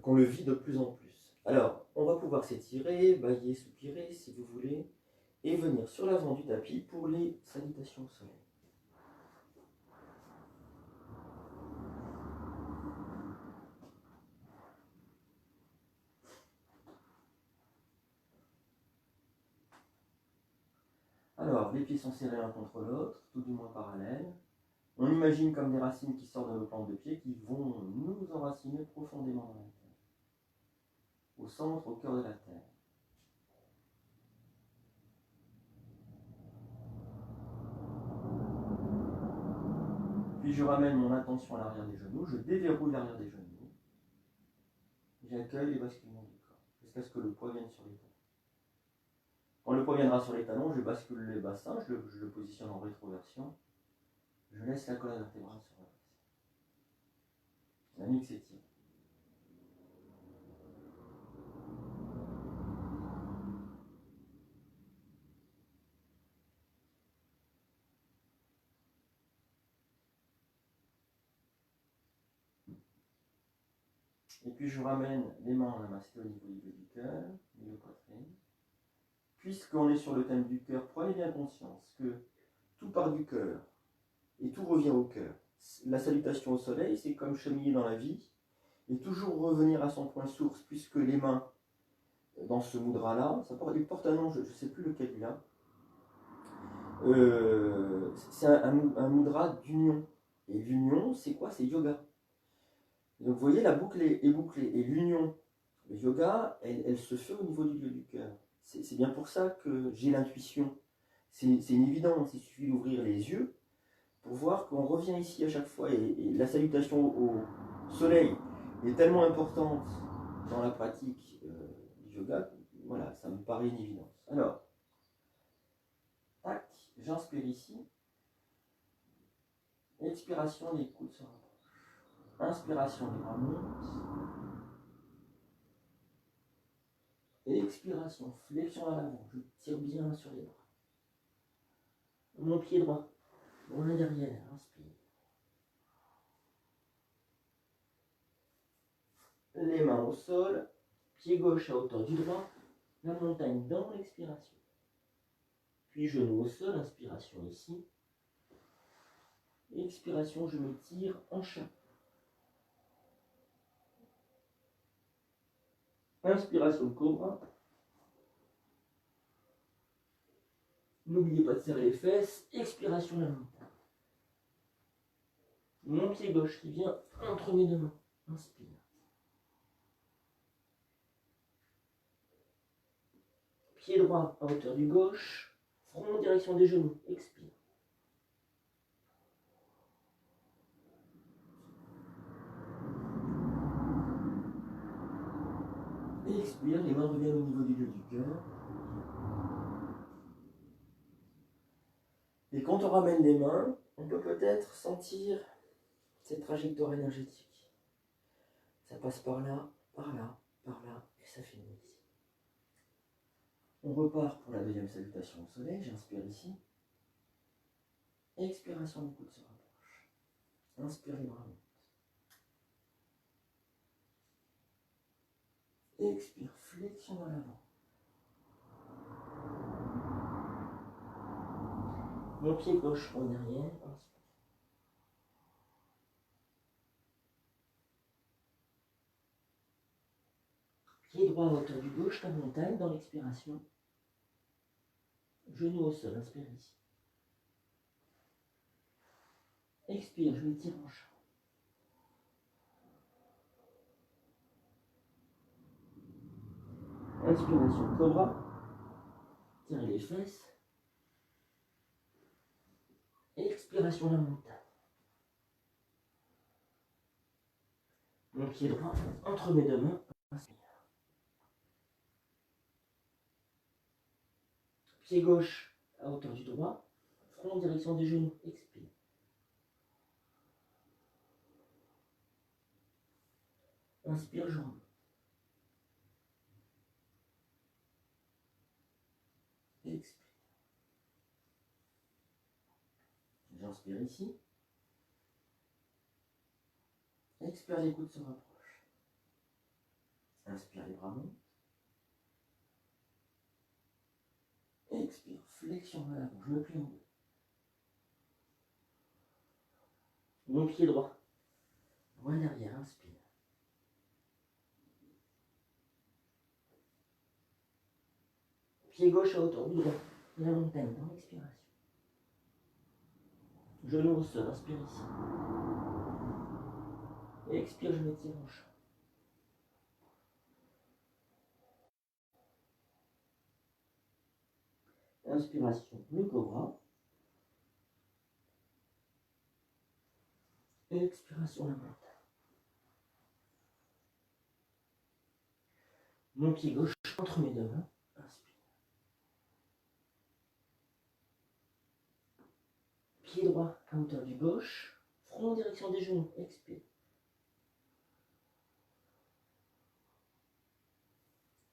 qu'on le vit de plus en plus. Alors, on va pouvoir s'étirer, bâiller, soupirer si vous voulez, et venir sur l'avant du tapis pour les salutations au soleil. Alors, les pieds sont serrés l'un contre l'autre, tout du moins parallèles. On imagine comme des racines qui sortent de nos plantes de pied qui vont nous enraciner profondément dans la terre. Au centre, au cœur de la terre. Puis je ramène mon attention à l'arrière des genoux, je déverrouille l'arrière des genoux. J'accueille les basculements du corps, jusqu'à ce que le poids vienne sur les talons. Quand le poids viendra sur les talons, je bascule les bassins, je le positionne en rétroversion. Je laisse la colonne vertébrale se redresser. La nuque s'étire. Et puis je ramène les mains en namasté au niveau du cœur, milieu poitrine. Puisqu'on est sur le thème du cœur, prenez bien conscience que tout part du cœur et tout revient au cœur. La salutation au soleil, c'est comme cheminer dans la vie et toujours revenir à son point source, puisque les mains, dans ce mudra-là, il porte un nom, je ne sais plus lequel il a. C'est un mudra d'union. Et l'union, c'est quoi? C'est yoga. Donc vous voyez, la boucle est bouclée. Et l'union, le yoga, elle se fait au niveau du lieu du cœur. C'est bien pour ça que j'ai l'intuition. C'est une évidence, il suffit d'ouvrir les yeux pour voir qu'on revient ici à chaque fois. Et la salutation au soleil est tellement importante dans la pratique du yoga. Voilà, ça me paraît une évidence. Alors, tac, j'inspire ici. Expiration, les coudes se rapprochent. Inspiration, les bras montent. Expiration, flexion à l'avant. Je tire bien sur les bras. Mon pied droit, mon main derrière, inspire. Les mains au sol, pied gauche à hauteur du droit, la montagne dans l'expiration. Puis genou au sol, inspiration ici. Expiration, je m'étire en chat. Inspiration de cobra. N'oubliez pas de serrer les fesses. Expiration la montagne. Mon pied gauche qui vient entre mes deux mains. Inspire. Pied droit à hauteur du gauche. Front en direction des genoux. Expire. Expire, les mains reviennent au niveau du lieu du cœur. Et quand on ramène les mains, on peut peut-être sentir cette trajectoire énergétique. Ça passe par là, et ça finit ici. On repart pour la deuxième salutation au soleil. J'inspire ici. Expiration, les coudes se rapprochent. Inspire, les bras montent. Expire, flexion à l'avant. Mon pied gauche en arrière, inspire. Pied droit à hauteur du gauche, la montagne dans l'expiration. Genou au sol, inspire ici. Expire, je m'étire en chat. Inspiration, cobra. Tirez les fesses. Expiration, la montagne. Mon pied droit entre mes deux mains. Inspire. Pied gauche à hauteur du droit. Front en direction des genoux. Expire. Inspire, je remonte. Expire. J'inspire ici. Expire, les coudes se rapprochent. Inspire, les bras montent. Expire, flexion à l'avant, je me plie en deux. Mon pied droit, loin derrière, inspire. Pied gauche à hauteur du droit, la montagne dans l'expiration. Genou au sol, inspire ici. Et expire, je m'étire en chat. Inspiration, le cobra. Expiration, la montagne. Mon pied gauche entre mes deux mains. Inspire. Pied droit à hauteur du gauche. Front en direction des genoux. Expire.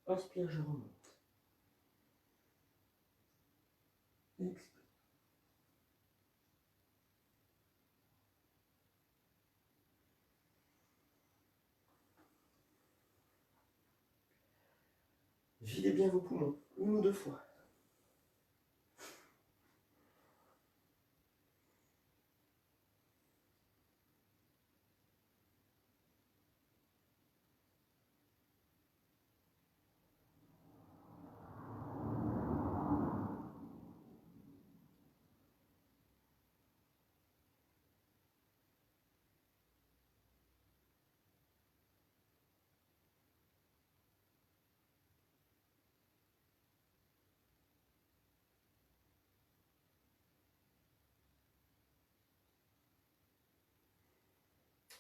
Inspire, je remonte. Expire. filez bien vos poumons, 1 ou 2 fois.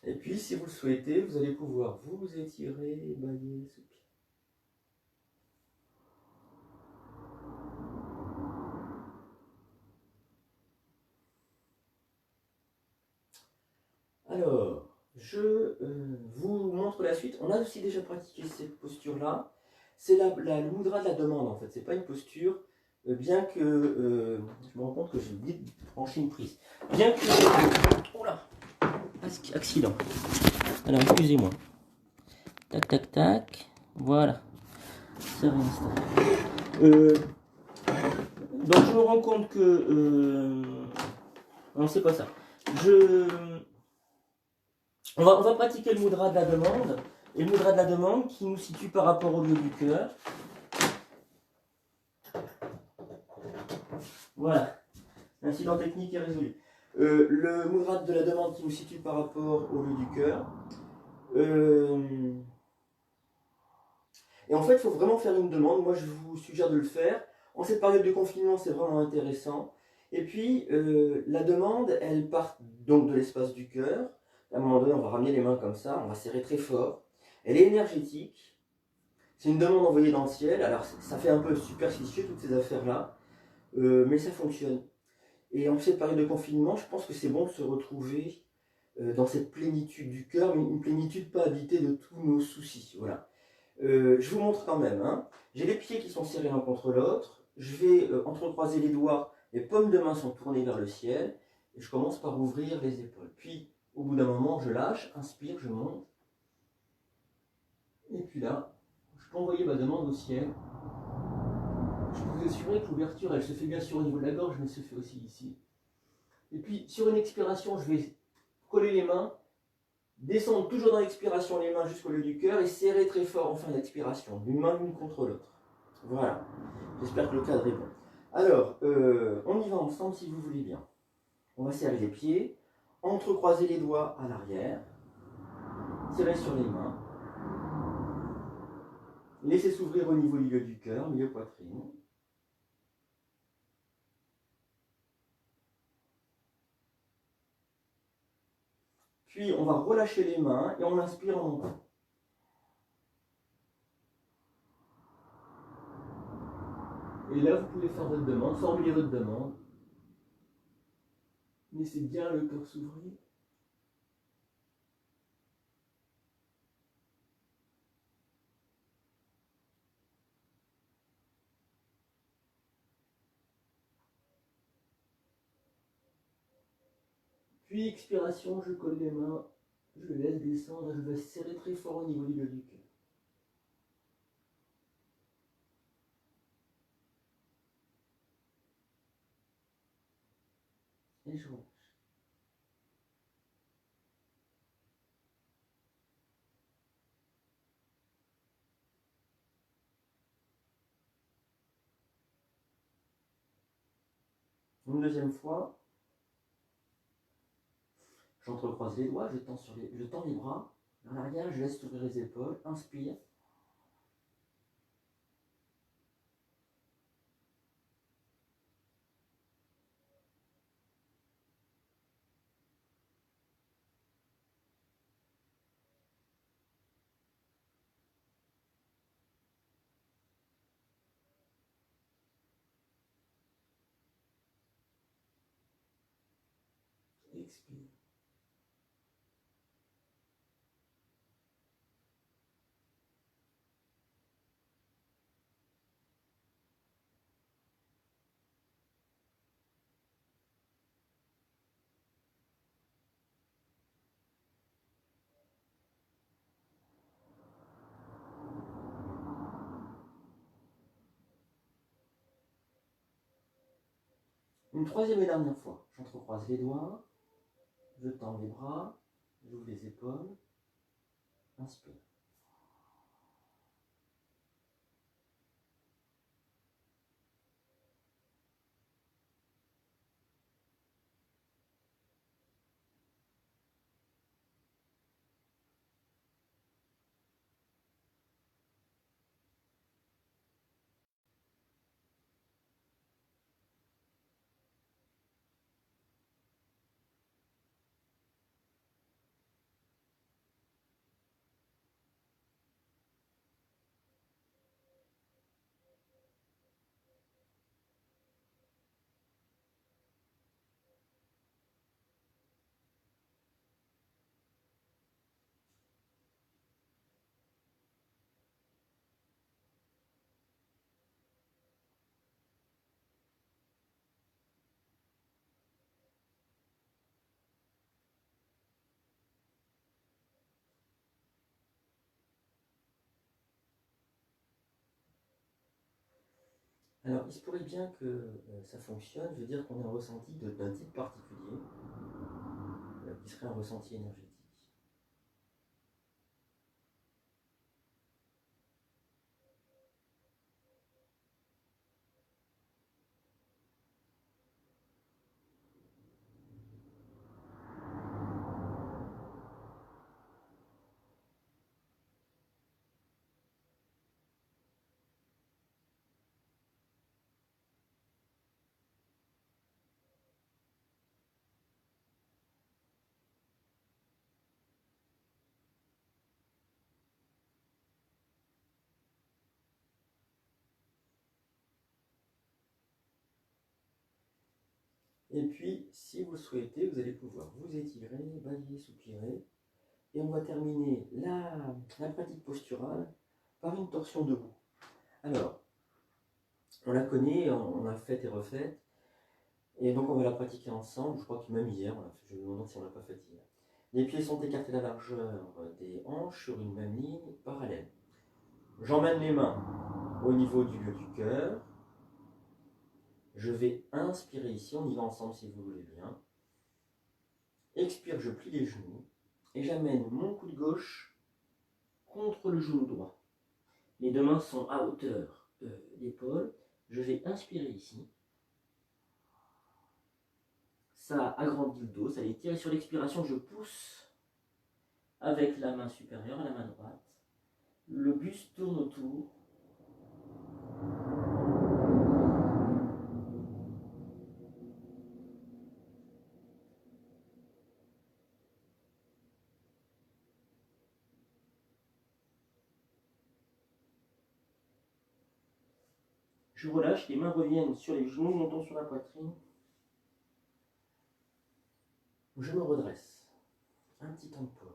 Et puis, si vous le souhaitez, vous allez pouvoir vous étirer, bailler, soupirer. Alors, je vous montre la suite. On a aussi déjà pratiqué cette posture-là. C'est le mudra de la demande, en fait. C'est pas une posture, bien que... je me rends compte que j'ai oublié de brancher une prise. Bien que... Oh là, accident. Alors, excusez-moi. Tac, tac, tac. Voilà. Ça réinstalle. Donc, je me rends compte que... non, c'est pas ça. On va pratiquer le mudra de la demande. Et le mudra de la demande qui nous situe par rapport au lieu du cœur. Voilà. L'incident technique est résolu. Le mudra de la demande qui nous situe par rapport au lieu du cœur. Et en fait, il faut vraiment faire une demande. Moi, je vous suggère de le faire. En cette période de confinement, c'est vraiment intéressant. Et puis, la demande, elle part donc de l'espace du cœur. À un moment donné, on va ramener les mains comme ça, on va serrer très fort. Elle est énergétique. C'est une demande envoyée dans le ciel. Alors, ça fait un peu superstitieux, toutes ces affaires-là. Mais ça fonctionne. Et en cette période de confinement, je pense que c'est bon de se retrouver dans cette plénitude du cœur, mais une plénitude pas habitée de tous nos soucis. Voilà. Je vous montre quand même. Hein. J'ai les pieds qui sont serrés l'un contre l'autre. Je vais entrecroiser les doigts. Les paumes de main sont tournées vers le ciel. Et je commence par ouvrir les épaules. Puis, au bout d'un moment, je lâche, inspire, je monte. Et puis là, je peux envoyer ma demande au ciel. Je peux vous assurer que l'ouverture, elle se fait bien sûr au niveau de la gorge, mais se fait aussi ici. Et puis, sur une expiration, je vais coller les mains, descendre toujours dans l'expiration les mains jusqu'au lieu du cœur et serrer très fort en fin d'expiration, d'une main l'une contre l'autre. Voilà. J'espère que le cadre est bon. Alors, on y va ensemble si vous voulez bien. On va serrer les pieds, entrecroiser les doigts à l'arrière, serrer sur les mains, laisser s'ouvrir au niveau du lieu du cœur, milieu poitrine. Puis on va relâcher les mains et on inspire en montant. Et là, vous pouvez faire votre demande, formuler votre demande. Laissez bien le cœur s'ouvrir. Puis expiration, je colle les mains, je laisse descendre, je vais serrer très fort au niveau du lieu du cœur. Et je relâche. Une deuxième fois, j'entrecroise les doigts, je tends les bras vers l'arrière, je laisse s'ouvrir les épaules, inspire. Expire. Une troisième et dernière fois, j'entrecroise les doigts, je tends les bras, j'ouvre les épaules, inspire. Alors, il se pourrait bien que ça fonctionne, je veux dire qu'on ait un ressenti d'un type particulier, qui serait un ressenti énergétique. Et puis, si vous le souhaitez, vous allez pouvoir vous étirer, balayer, soupirer. Et on va terminer la pratique posturale par une torsion debout. Alors, on la connaît, on l'a faite et refaite. Et donc, on va la pratiquer ensemble. Je crois que même hier, je me demande si on ne l'a pas faite hier. Les pieds sont écartés à la largeur des hanches sur une même ligne parallèle. J'emmène les mains au niveau du lieu du cœur. Je vais inspirer ici, on y va ensemble si vous voulez bien. Expire, je plie les genoux et j'amène mon coude gauche contre le genou droit. Les deux mains sont à hauteur d'épaule. Je vais inspirer ici. Ça agrandit le dos, ça l'étire. Et sur l'expiration, je pousse avec la main supérieure, la main droite. Le buste tourne autour. Je relâche, les mains reviennent sur les genoux, montons sur la poitrine. Je me redresse. Un petit temps de pause.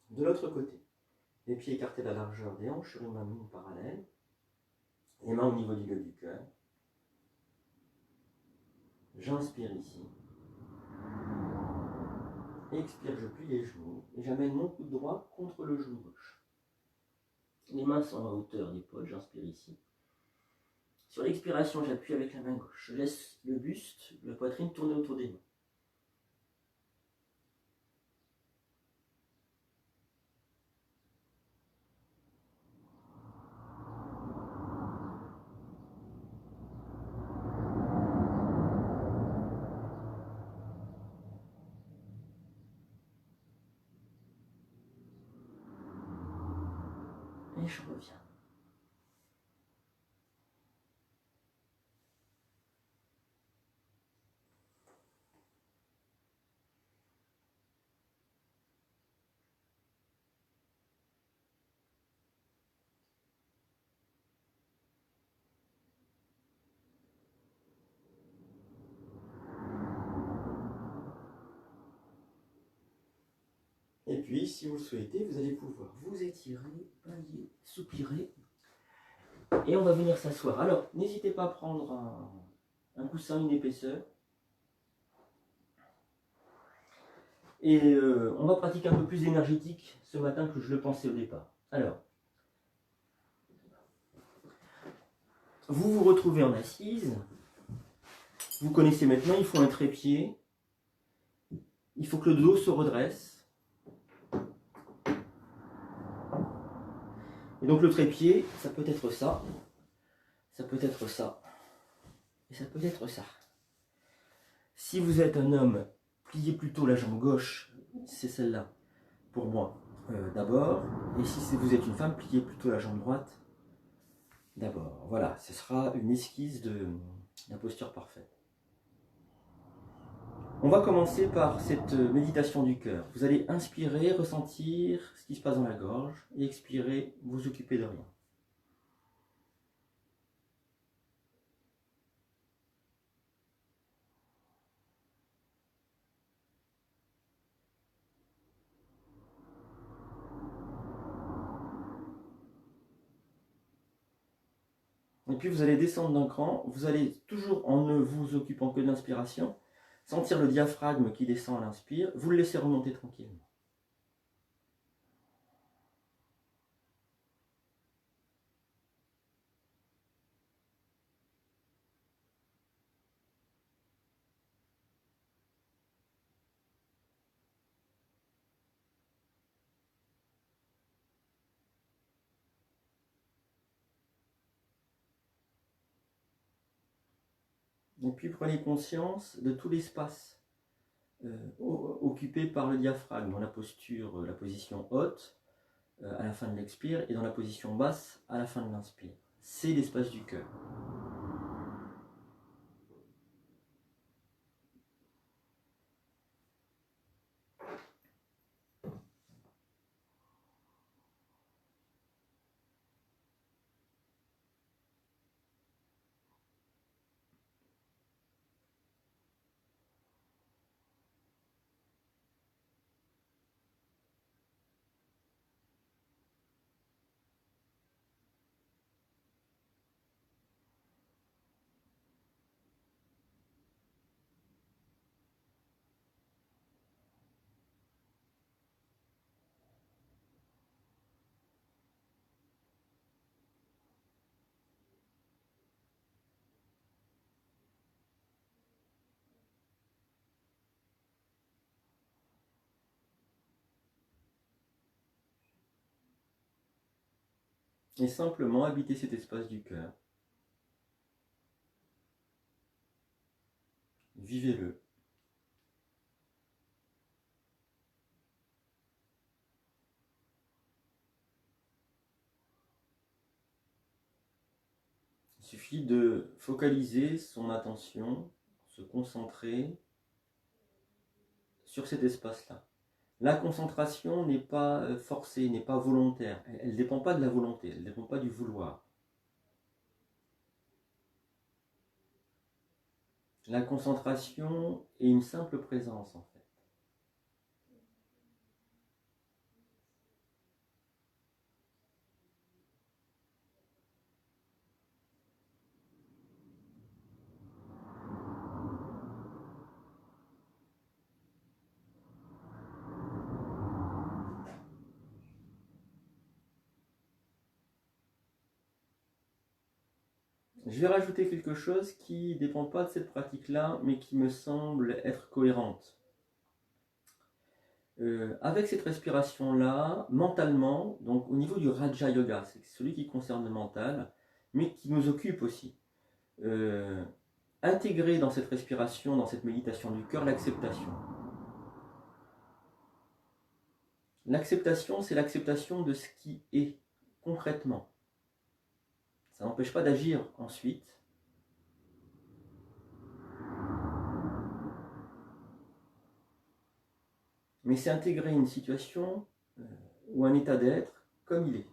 De l'autre côté, les pieds écartés à la largeur des hanches sur une main parallèle. Les mains au niveau du lieu du cœur. J'inspire ici. Expire, je plie les genoux et j'amène mon coude droit contre le genou gauche. Les mains sont à hauteur d'épaule, j'inspire ici. Sur l'expiration, j'appuie avec la main gauche. Je laisse le buste, la poitrine tourner autour des mains. Et je reviens. Et puis, si vous le souhaitez, vous allez pouvoir vous étirer, balayer, soupirer. Et on va venir s'asseoir. Alors, n'hésitez pas à prendre un coussin, une épaisseur. Et on va pratiquer un peu plus énergétique ce matin que je le pensais au départ. Alors, vous vous retrouvez en assise. Vous connaissez maintenant, il faut un trépied. Il faut que le dos se redresse. Et donc le trépied, ça peut être ça. Ça peut être ça. Et ça peut être ça. Si vous êtes un homme, pliez plutôt la jambe gauche, c'est celle-là, pour moi, d'abord. Et si vous êtes une femme, pliez plutôt la jambe droite, d'abord. Voilà, ce sera une esquisse de la posture parfaite. On va commencer par cette méditation du cœur. Vous allez inspirer, ressentir ce qui se passe dans la gorge, et expirer, vous occuper de rien. Et puis vous allez descendre d'un cran, vous allez toujours en ne vous occupant que de l'inspiration, sentir le diaphragme qui descend à l'inspire, vous le laissez remonter tranquillement. Et puis prenez conscience de tout l'espace occupé par le diaphragme dans la posture, la position haute à la fin de l'expire et dans la position basse à la fin de l'inspire. C'est l'espace du cœur. Et simplement habiter cet espace du cœur. Vivez-le. Il suffit de focaliser son attention, se concentrer sur cet espace-là. La concentration n'est pas forcée, n'est pas volontaire. Elle ne dépend pas de la volonté, elle ne dépend pas du vouloir. La concentration est une simple présence en fait. Je vais rajouter quelque chose qui ne dépend pas de cette pratique-là, mais qui me semble être cohérente. Avec cette respiration-là, mentalement, donc au niveau du Raja Yoga, c'est celui qui concerne le mental, mais qui nous occupe aussi. Intégrer dans cette respiration, dans cette méditation du cœur, l'acceptation. L'acceptation, c'est l'acceptation de ce qui est, concrètement. Ça n'empêche pas d'agir ensuite. Mais c'est intégrer une situation ou un état d'être comme il est.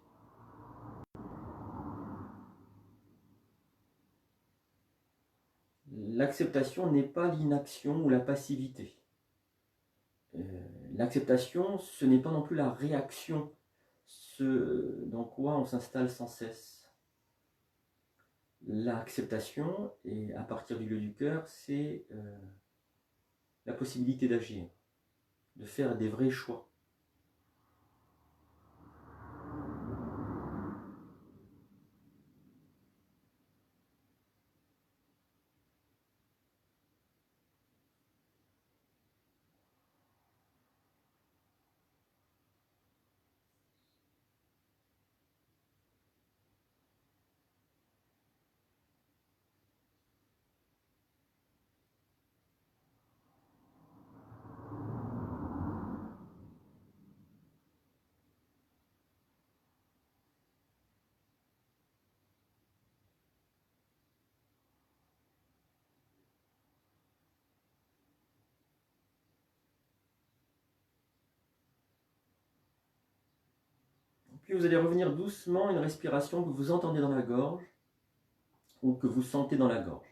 L'acceptation n'est pas l'inaction ou la passivité. L'acceptation, ce n'est pas non plus la réaction, ce dans quoi on s'installe sans cesse. L'acceptation, et à partir du lieu du cœur, c'est la possibilité d'agir. de faire des vrais choix. Puis vous allez revenir doucement à une respiration que vous entendez dans la gorge ou que vous sentez dans la gorge.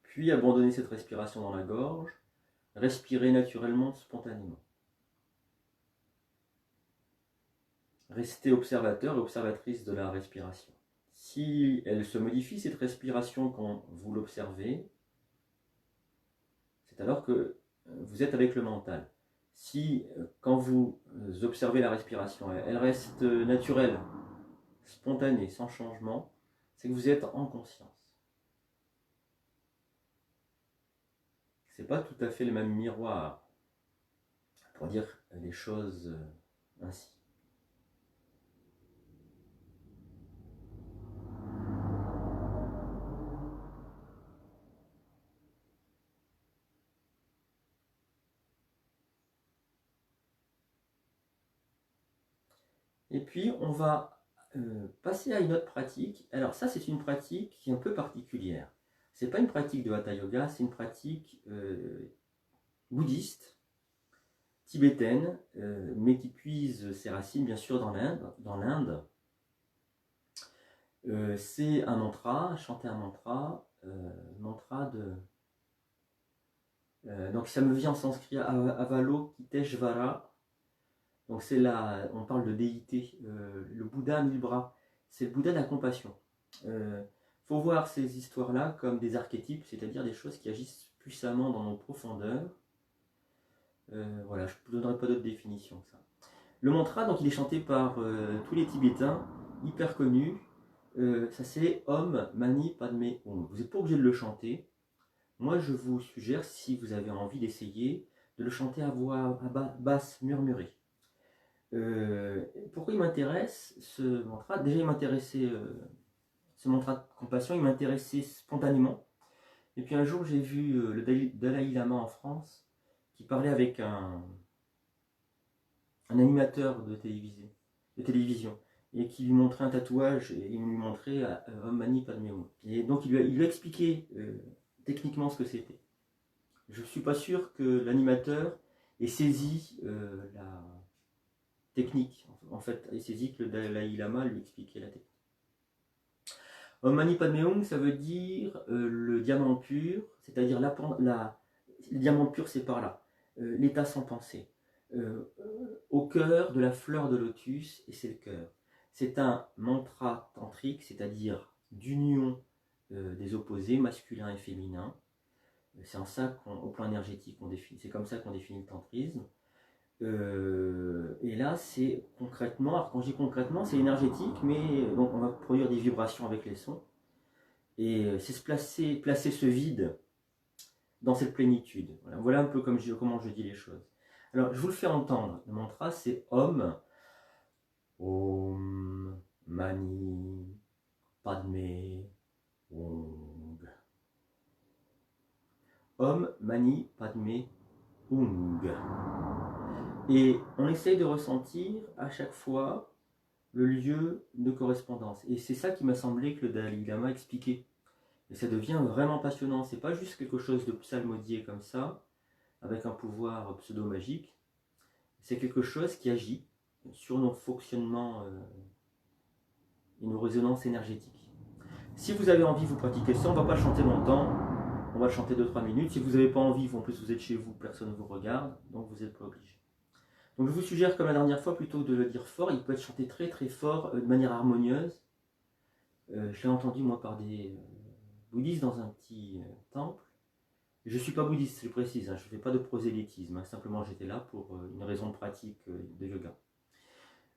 Puis abandonnez cette respiration dans la gorge, respirez naturellement, spontanément. Restez observateur et observatrice de la respiration. Si elle se modifie, cette respiration, quand vous l'observez, c'est alors que vous êtes avec le mental. Si, quand vous observez la respiration, elle reste naturelle, spontanée, sans changement, c'est que vous êtes en conscience. C'est pas tout à fait le même miroir, pour dire les choses ainsi. Et puis, on va passer à une autre pratique. Alors ça, c'est une pratique qui est un peu particulière. C'est pas une pratique de Hatha Yoga, c'est une pratique bouddhiste, tibétaine, mais qui puise ses racines, bien sûr, dans l'Inde. C'est un mantra, chanter un mantra, mantra de... donc ça me vient en sanskrit, Avalokiteshvara. Donc c'est là, on parle de déité, le Bouddha à 1000 bras, c'est le Bouddha de la compassion. Faut voir ces histoires-là comme des archétypes, c'est-à-dire des choses qui agissent puissamment dans nos profondeurs. Voilà, je ne donnerai pas d'autre définition que ça. Le mantra, donc il est chanté par tous les Tibétains, hyper connu. Ça c'est Om Mani Padme Hum. Vous n'êtes pas obligé de le chanter. Moi je vous suggère, si vous avez envie d'essayer, de le chanter à voix basse, murmurée. Pourquoi il m'intéresse ce mantra? Déjà il m'intéressait, ce mantra de compassion, il m'intéressait spontanément. Et puis un jour j'ai vu le Dalai Lama en France qui parlait avec un animateur de télévision et qui lui montrait un tatouage et il lui montrait Om Mani Padme Hum. Et donc il lui a expliqué techniquement ce que c'était. Je ne suis pas sûr que l'animateur ait saisi la technique. En fait, il saisit que le Dalai Lama lui expliquait la technique. Om Mani Padme Hum, ça veut dire le diamant pur, c'est-à-dire le diamant pur, c'est par là, l'état sans pensée. Au cœur de la fleur de lotus, et c'est le cœur. C'est un mantra tantrique, c'est-à-dire d'union des opposés, masculin et féminin. C'est en ça au plan énergétique, c'est comme ça qu'on définit le tantrisme. Et là, c'est concrètement, alors quand je dis concrètement, c'est énergétique, mais donc on va produire des vibrations avec les sons. Et c'est placer ce vide dans cette plénitude. Voilà un peu comment je dis les choses. Alors, je vous le fais entendre. Le mantra, c'est Om. Om Mani Padme Hum. Om Mani Padme Hum. Et on essaye de ressentir à chaque fois le lieu de correspondance. Et c'est ça qui m'a semblé que le Dalai Lama expliquait. Et ça devient vraiment passionnant. C'est pas juste quelque chose de psalmodié comme ça, avec un pouvoir pseudo-magique. C'est quelque chose qui agit sur nos fonctionnements et nos résonances énergétiques. Si vous avez envie, vous pratiquez ça. On ne va pas le chanter longtemps. On va le chanter 2-3 minutes. Si vous n'avez pas envie, en plus vous êtes chez vous, personne ne vous regarde, donc vous n'êtes pas obligé. Donc je vous suggère, comme la dernière fois, plutôt que de le dire fort, il peut être chanté très très fort, de manière harmonieuse. Je l'ai entendu moi par des bouddhistes dans un petit temple. Je ne suis pas bouddhiste, je précise, hein, je ne fais pas de prosélytisme, hein, simplement j'étais là pour une raison de pratique de yoga.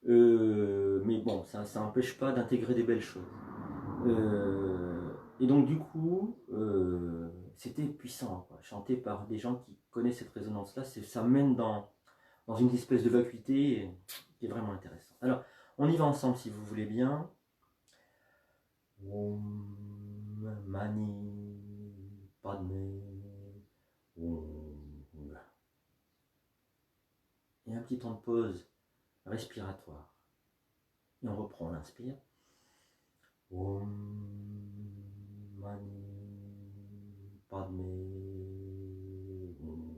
Mais bon, ça n'empêche pas d'intégrer des belles choses. Et donc du coup, c'était puissant, quoi. Chanté par des gens qui connaissent cette résonance-là, ça mène dans une espèce de vacuité qui est vraiment intéressant. Alors, on y va ensemble si vous voulez bien. Om Mani Padme Hum. Et un petit temps de pause respiratoire. Et on reprend, on inspire. Om Mani Padme Hum.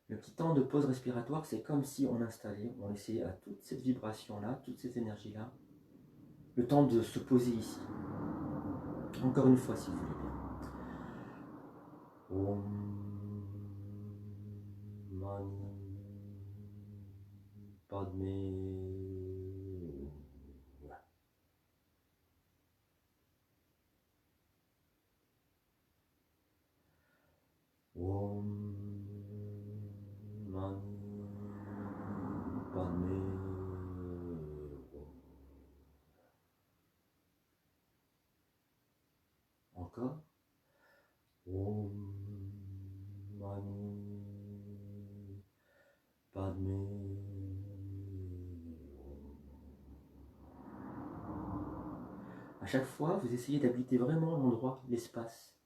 Le petit temps de pause respiratoire, c'est comme si on installait, on laissait à toute cette vibration-là, toute cette énergie-là, le temps de se poser ici. Encore une fois, si vous voulez bien. Om Mani Padme. Om Mani Padme. Encore. Om Mani Padme. À chaque fois, vous essayez d'habiter vraiment l'endroit, l'espace,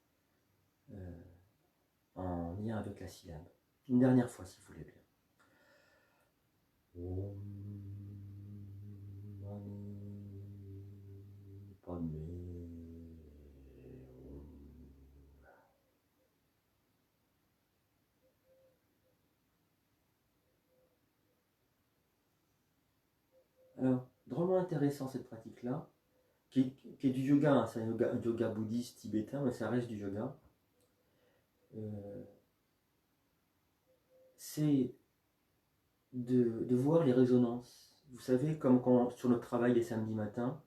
en lien avec la syllabe. Une dernière fois, si vous voulez bien. Om Mani Padme. Alors, drôlement intéressant cette pratique-là, qui est du yoga, hein, c'est un yoga bouddhiste tibétain, mais ça reste du yoga. C'est de voir les résonances. Vous savez, comme quand sur notre travail les samedis matins,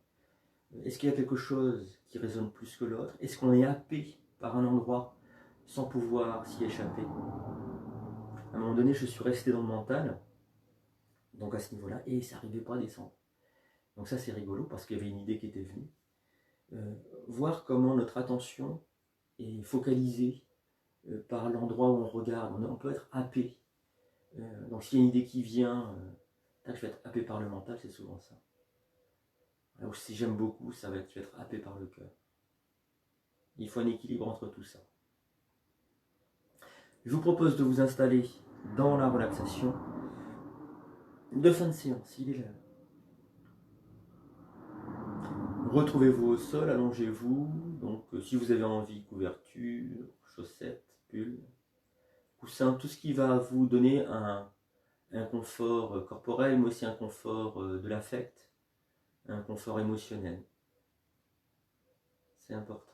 est-ce qu'il y a quelque chose qui résonne plus que l'autre? Est-ce qu'on est happé par un endroit sans pouvoir s'y échapper? À un moment donné, je suis resté dans le mental, donc à ce niveau-là, et ça n'arrivait pas à descendre. Donc ça, c'est rigolo, parce qu'il y avait une idée qui était venue. Voir comment notre attention est focalisée par l'endroit où on regarde. On peut être happé. Donc s'il y a une idée qui vient, je vais être happé par le mental, c'est souvent ça. Alors si j'aime beaucoup, ça va être, je vais être happé par le cœur. Il faut un équilibre entre tout ça. Je vous propose de vous installer dans la relaxation de fin de séance, il est là. Retrouvez-vous au sol, allongez-vous. Donc si vous avez envie, couverture, chaussettes, pull, coussin, tout ce qui va vous donner un confort corporel, mais aussi un confort de l'affect, un confort émotionnel. C'est important.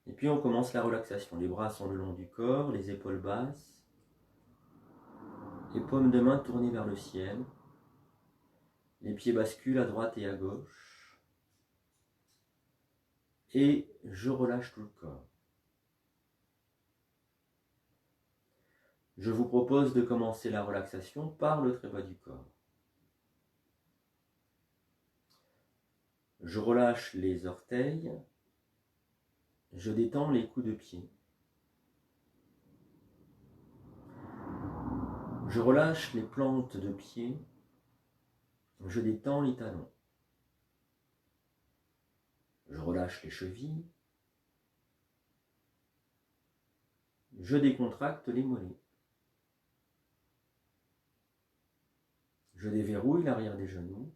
Et puis on commence la relaxation. Les bras sont le long du corps, les épaules basses, les paumes de main tournées vers le ciel, les pieds basculent à droite et à gauche, et je relâche tout le corps. Je vous propose de commencer la relaxation par le très bas du corps. Je relâche les orteils, je détends les coups de pied. Je relâche les plantes de pied, je détends les talons. Je relâche les chevilles, je décontracte les mollets. Je déverrouille l'arrière des genoux.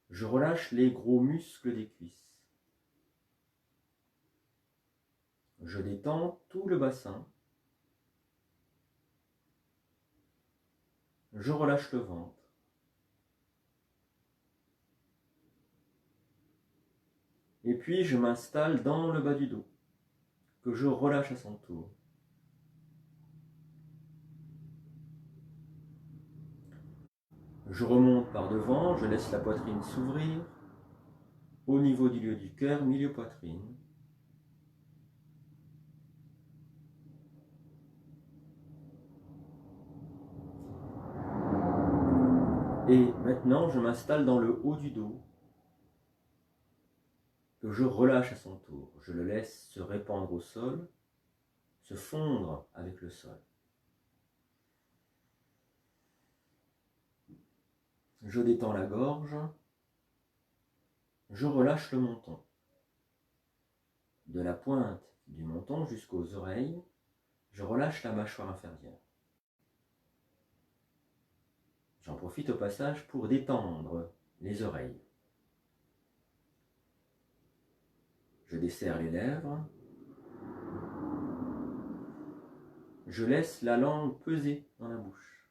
Je relâche les gros muscles des cuisses. Je détends tout le bassin. Je relâche le ventre. Et puis je m'installe dans le bas du dos, que je relâche à son tour. Je remonte par devant, je laisse la poitrine s'ouvrir, au niveau du lieu du cœur, milieu poitrine. Et maintenant, je m'installe dans le haut du dos, que je relâche à son tour. Je le laisse se répandre au sol, se fondre avec le sol. Je détends la gorge, je relâche le menton. De la pointe du menton jusqu'aux oreilles, je relâche la mâchoire inférieure. J'en profite au passage pour détendre les oreilles. Je desserre les lèvres. Je laisse la langue peser dans la bouche.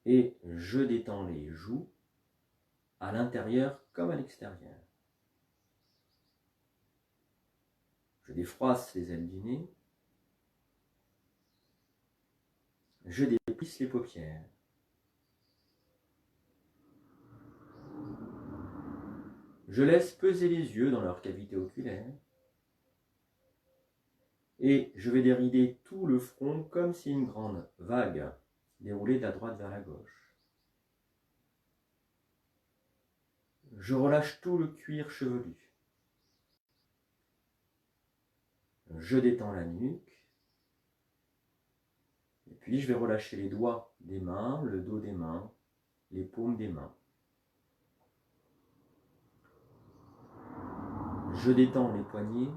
Et je détends les joues, à l'intérieur comme à l'extérieur. Je défroisse les ailes du nez. Je déplisse les paupières. Je laisse peser les yeux dans leur cavité oculaire. Et je vais dérider tout le front comme si une grande vague déroulait de la droite vers la gauche. Je relâche tout le cuir chevelu. Je détends la nuque. Et puis je vais relâcher les doigts des mains, le dos des mains, les paumes des mains. Je détends les poignets.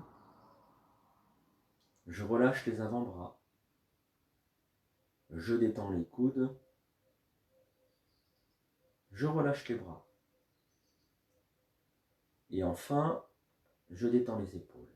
Je relâche les avant-bras. Je détends les coudes. Je relâche les bras. Et enfin, je détends les épaules.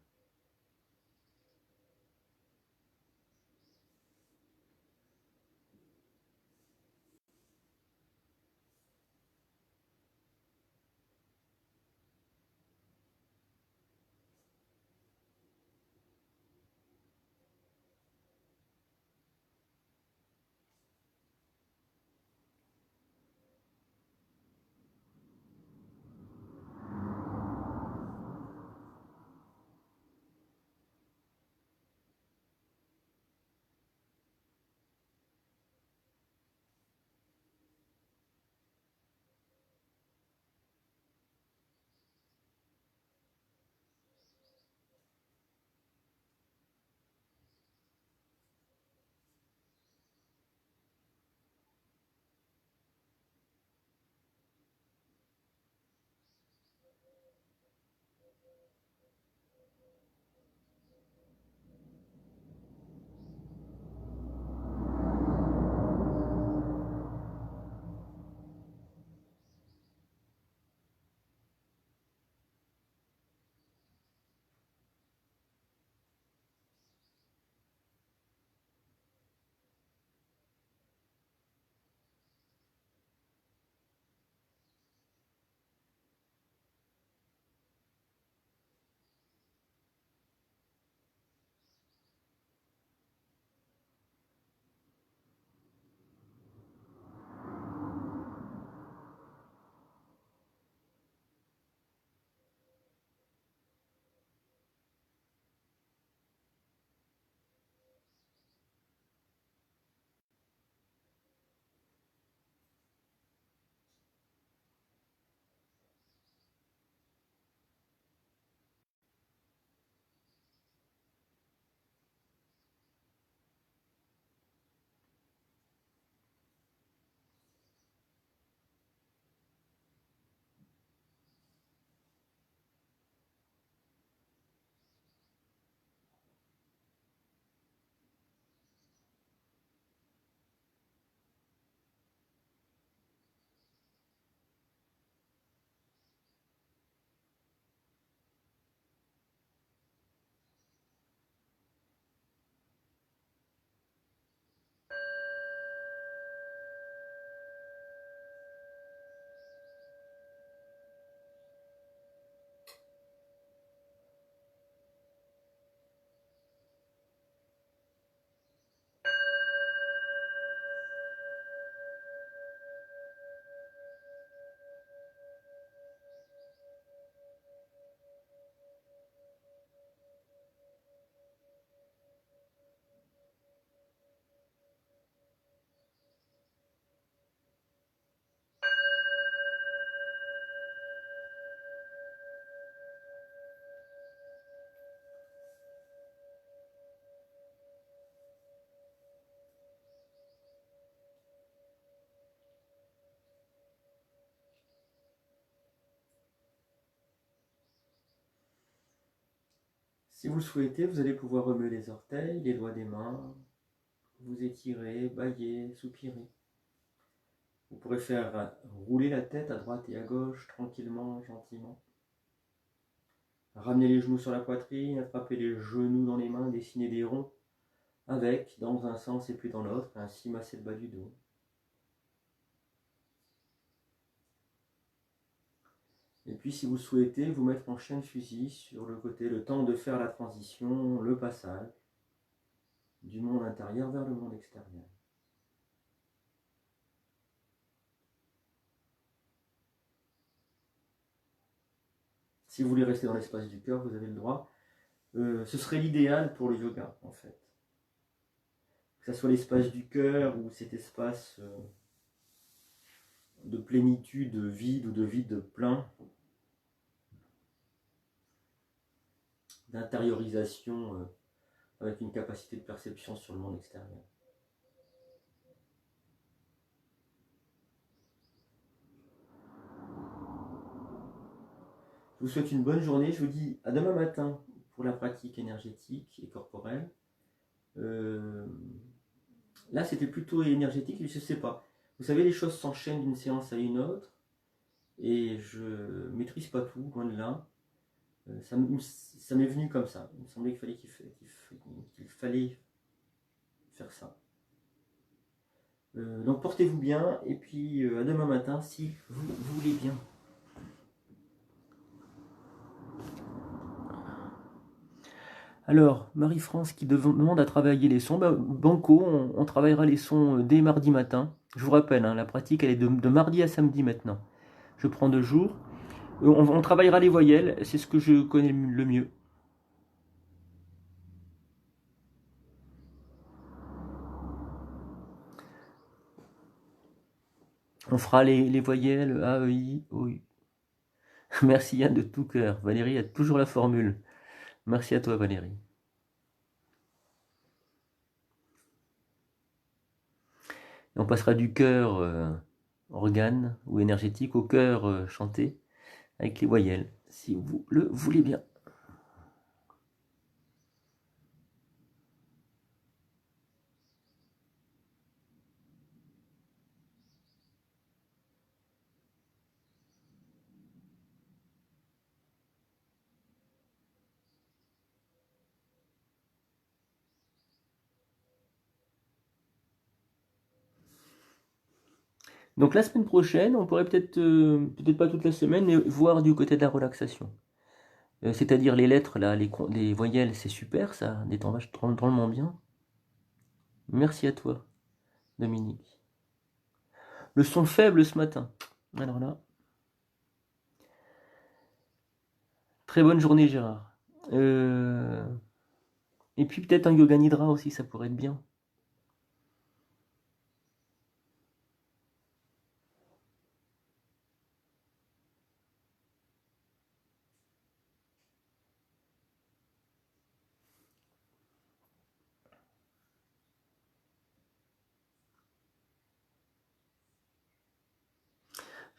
Si vous le souhaitez, vous allez pouvoir remuer les orteils, les doigts des mains, vous étirer, bâiller, soupirer. Vous pourrez faire rouler la tête à droite et à gauche, tranquillement, gentiment. Ramener les genoux sur la poitrine, attraper les genoux dans les mains, dessiner des ronds avec, dans un sens et puis dans l'autre, ainsi masser le bas du dos. Et puis si vous souhaitez, vous mettre en chien de fusil sur le côté, le temps de faire la transition, le passage du monde intérieur vers le monde extérieur. Si vous voulez rester dans l'espace du cœur, vous avez le droit. Ce serait l'idéal pour le yoga, en fait. Que ce soit l'espace du cœur ou cet espace de plénitude, de vide ou de vide plein, d'intériorisation avec une capacité de perception sur le monde extérieur. Je vous souhaite une bonne journée. Je vous dis à demain matin pour la pratique énergétique et corporelle. Là, c'était plutôt énergétique, mais je ne sais pas. Vous savez, les choses s'enchaînent d'une séance à une autre, et je ne maîtrise pas tout, loin de là. Ça m'est venu comme ça. Il me semblait qu'il fallait faire ça. Donc portez-vous bien, et puis à demain matin si vous voulez bien. Alors, Marie-France qui demande à travailler les sons. Banco, on travaillera les sons dès mardi matin. Je vous rappelle, la pratique elle est de mardi à samedi maintenant. Je prends 2 jours. On travaillera les voyelles, c'est ce que je connais le mieux. On fera les voyelles A, E, I, O, U. Merci Yann de tout cœur. Valérie a toujours la formule. Merci à toi Valérie. Et on passera du cœur organe ou énergétique au cœur chanté avec les voyelles, si vous le voulez bien. Donc la semaine prochaine, on pourrait peut-être pas toute la semaine, mais voir du côté de la relaxation. C'est-à-dire les lettres, là, les voyelles, c'est super, ça détend drôlement bien. Merci à toi, Dominique. Le son faible ce matin. Alors là. Très bonne journée, Gérard. Et puis peut-être un yoga nidra aussi, ça pourrait être bien.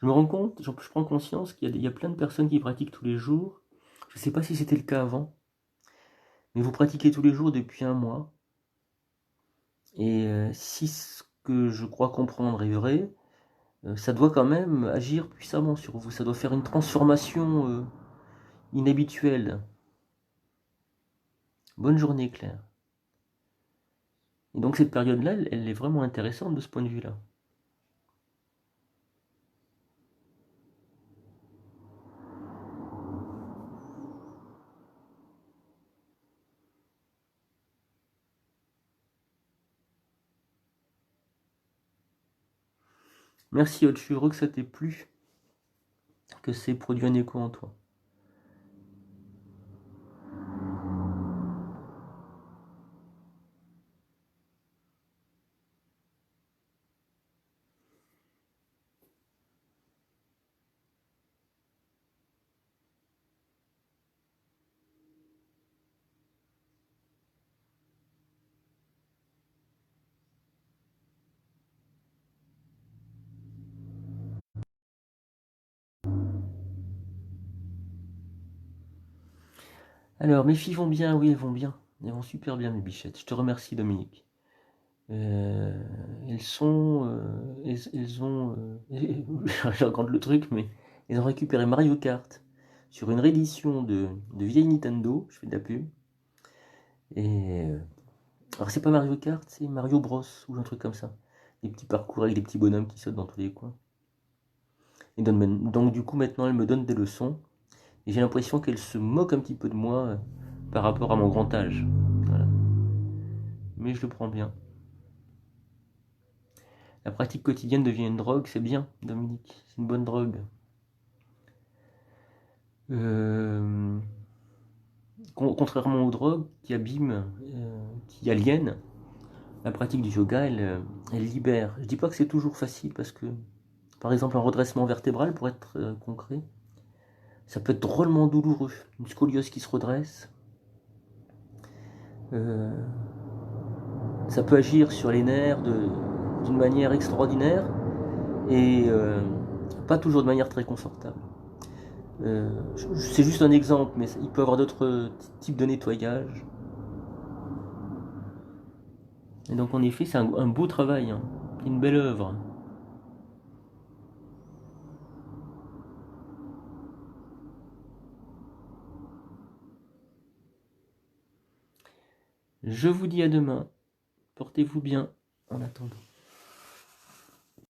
Je me rends compte, je prends conscience qu'il y a plein de personnes qui pratiquent tous les jours. Je ne sais pas si c'était le cas avant, mais vous pratiquez tous les jours depuis 1 mois. Et si ce que je crois comprendre est vrai, ça doit quand même agir puissamment sur vous. Ça doit faire une transformation inhabituelle. Bonne journée, Claire. Et donc cette période-là, elle est vraiment intéressante de ce point de vue-là. Merci, Aude, je suis heureux que ça t'ait plu, que c'est produit un écho en toi. Alors, mes filles vont bien, oui, elles vont bien. Elles vont super bien, mes bichettes. Je te remercie, Dominique. Elles sont... elles ont... je raconte le truc, mais elles ont récupéré Mario Kart sur une réédition de vieille Nintendo. Je fais de la pub. Et... alors, c'est pas Mario Kart, c'est Mario Bros. Ou un truc comme ça. Des petits parcours avec des petits bonhommes qui sautent dans tous les coins. Et donc, du coup, maintenant, elles me donnent des leçons. Et j'ai l'impression qu'elles se moquent un petit peu de moi par rapport à mon grand âge. Voilà. Mais je le prends bien. La pratique quotidienne devient une drogue, c'est bien, Dominique. C'est une bonne drogue. Euh, Contrairement aux drogues qui abîment, qui aliènent, la pratique du yoga, elle libère. Je dis pas que c'est toujours facile parce que, par exemple, un redressement vertébral, pour être concret, ça peut être drôlement douloureux. Une scoliose qui se redresse, euh, ça peut agir sur les nerfs d'une manière extraordinaire et pas toujours de manière très confortable. C'est juste un exemple, mais il peut y avoir d'autres types de nettoyage. Et donc en effet, c'est un beau travail, hein, une belle œuvre. Je vous dis à demain. Portez-vous bien en attendant.